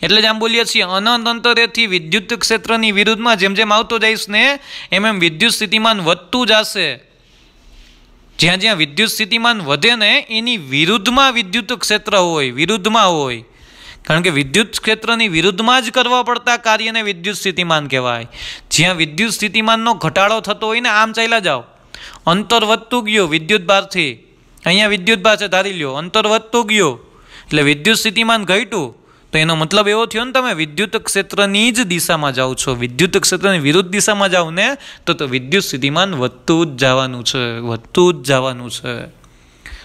એટલે જ આમ બોલીએ છીએ અનંત અંતરેથી વિદ્યુત ક્ષેત્રની વિરુદ્ધમાં જેમ જેમ આવતો જઈશ ને એમ એમ વિદ્યુત સ્થિતિમાન વધતું જશે। જ્યાં જ્યાં વિદ્યુત સ્થિતિમાન વધે ને એની વિરુદ્ધમાં વિદ્યુત ક્ષેત્ર હોય, વિરુદ્ધમાં હોય, કારણ કે વિદ્યુત ક્ષેત્રની વિરુદ્ધમાં જ કરવા પડતા કાર્યને વિદ્યુત સ્થિતિમાન કહેવાય। જ્યાં વિદ્યુત સ્થિતિમાનનો ઘટાડો થતો હોય ને, આમ ચાલ્યા જાઓ, અંતર વધતું ગયું વિદ્યુત ભારથી, અહીંયા વિદ્યુત ભાર છે ધારી લ્યો, અંતર વધતું ગયું એટલે વિદ્યુત સ્થિતિમાન ઘટ્યું, તો એનો મતલબ એવો થયો ને તમે વિદ્યુત ક્ષેત્રની જ દિશામાં જાઓ છો। વિદ્યુત ક્ષેત્રની વિરુદ્ધ દિશામાં જાઓ ને તો વિદ્યુત સ્થિતિમાન વધતું જ જવાનું છે, વધતું જ જવાનું છે।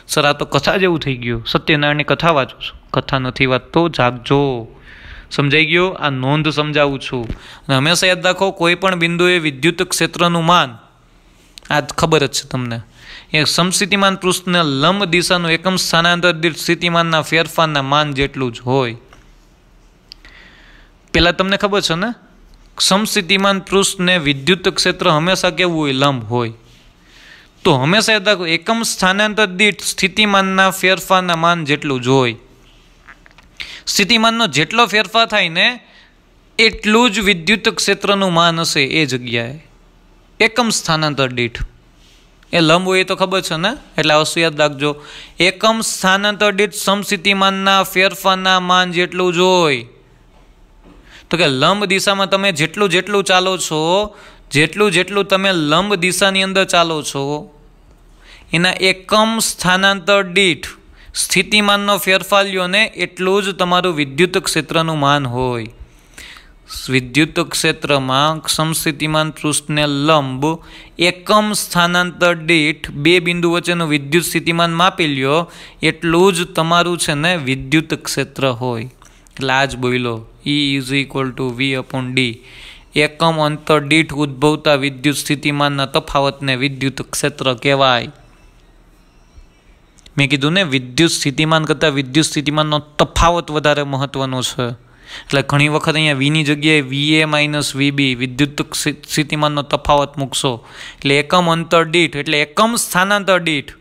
સર આ તો કથા જેવું થઈ ગયું, સત્યનારાયણની કથા વાંચું છું, કથા નથી વાંચતો, જાગજો। સમજાઈ ગયું? આ નોંધ સમજાવું છું। અને હંમેશા યાદ રાખો, કોઈ પણ બિંદુએ વિદ્યુત ક્ષેત્રનું માન, આ ખબર જ છે તમને, એ સમસ્થિતિમાન પૃષ્ઠને લંબ દિશાનું એકમ સ્થાનાંતર દીઠ સ્થિતિમાનના ફેરફારના માન જેટલું જ હોય। પેલા તમને ખબર છે ને, સમસ્થિતિમાન પૃષ્ઠને વિદ્યુત ક્ષેત્ર હંમેશા કેવું હોય? લંબ હોય। તો હંમેશા યાદ રાખો, એકમ સ્થાનાંતર દીઠ સ્થિતિમાનના ફેરફારના માન જેટલું જ હોય। સ્થિતિમાનનો જેટલો ફેરફાર થાય ને એટલું જ વિદ્યુત ક્ષેત્રનું માન હશે એ જગ્યાએ, એકમ સ્થાનાંતર દીઠ। એ લંબ હોય એ તો ખબર છે ને, એટલે આ વસ્તુ યાદ રાખજો, એકમ સ્થાનાંતર દીઠ સમસ્થિતિમાનના ફેરફારના માન જેટલું જ હોય। તો કે લંબ દિશામાં તમે જેટલું જેટલું ચાલો છો, જેટલું જેટલું તમે લંબ દિશાની અંદર ચાલો છો, એના એકમ સ્થાનાંતર દીઠ સ્થિતિમાનનો ફેરફાર લ્યો ને એટલું જ તમારું વિદ્યુત ક્ષેત્રનું માન હોય। વિદ્યુત ક્ષેત્રમાં સમસ્થિતિમાન પૃષ્ઠને લંબ એકમ સ્થાનાંતર દીઠ બે બિંદુ વચ્ચેનું વિદ્યુત સ્થિતિમાન માપી લ્યો એટલું જ તમારું છે ને વિદ્યુત ક્ષેત્ર હોય। એટલે આ જ બોલો, E = V/D, એકમ અંતર દીઠ ઉદ્ભવતા વિદ્યુત સ્થિતિમાનના તફાવતને વિદ્યુત ક્ષેત્ર કહેવાય। મેં કીધું ને, વિદ્યુત સ્થિતિમાન કરતાં વિદ્યુત સ્થિતિમાનનો તફાવત વધારે મહત્વનો છે। એટલે ઘણી વખત અહીંયા વીની જગ્યાએ VA - VB વિદ્યુત સ્થિતિમાનનો તફાવત મૂકશો, એટલે એકમ અંતર દીઠ, એટલે એકમ સ્થાનાંતર દીઠ,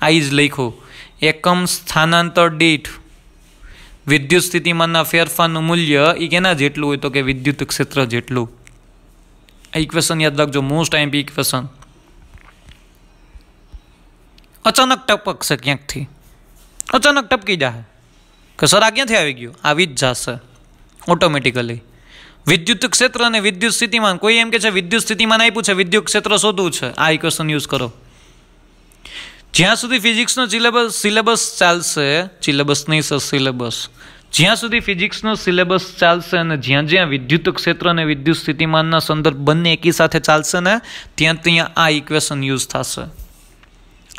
આ જ લખ્યું, એકમ સ્થાનાંતર દીઠ વિદ્યુત સ્થિતિમાનના ફેરફારનું મૂલ્ય એ કેના જેટલું હોય? તો કે વિદ્યુત ક્ષેત્ર જેટલું। આ ઇક્વેશન યાદ રાખજો, મોસ્ટ આઈએમપી ઇક્વેશન। અચાનક ટપકશે ક્યાંકથી, અચાનક ટપકી જાય કે સર આ ક્યાંથી આવી ગયું? આવી જ જશે ઓટોમેટિકલી। વિદ્યુત ક્ષેત્ર અને વિદ્યુત સ્થિતિમાન, કોઈ એમ કે છે વિદ્યુત સ્થિતિમાન આપ્યું છે, વિદ્યુત ક્ષેત્ર શોધવું છે, આ ઇક્વેશન યુઝ કરો। જ્યાં સુધી ફિઝિક્સનો સિલેબસ ચાલશે, સિલેબસ નહીં સર, સિલેબસ, જ્યાં સુધી ફિઝિક્સનો સિલેબસ ચાલશે અને જ્યાં જ્યાં વિદ્યુત ક્ષેત્ર અને વિદ્યુત સ્થિતિમાનના સંદર્ભ બંને એકી સાથે ચાલશે ને ત્યાં ત્યાં આ ઇક્વેશન યુઝ થશે।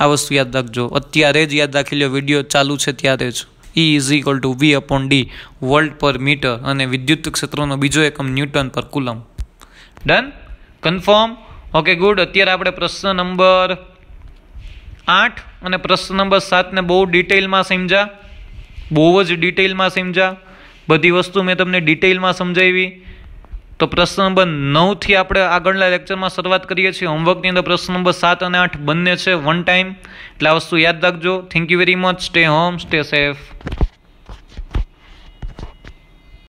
આ વસ્તુ યાદ રાખજો, અત્યારે જ યાદ રાખી લો, વિડીયો ચાલુ છે ત્યારે જ। E = V/D, વોલ્ટ પર મીટર, અને વિદ્યુત ક્ષેત્રનો બીજો એકમ ન્યૂટન પર coulomb. Done? Confirm? Okay, good. અત્યારે આપણે પ્રશ્ન નંબર 8 અને પ્રશ્ન નંબર 7 ને બહુ ડિટેલમાં સમજ્યા, બહુ જ ડિટેલમાં સમજ્યા, બધી વસ્તુ મેં તમને ડિટેલમાં સમજાવી। તો પ્રશ્ન નંબર 9 થી આપણે આગળના લેક્ચરમાં શરૂઆત કરીએ છીએ। હોમવર્કની અંદર પ્રશ્ન નંબર 7 અને 8 બંને છે 1 ટાઈમ, એટલે આ વસ્તુ યાદ રાખજો। Thank you very much, stay home, stay safe.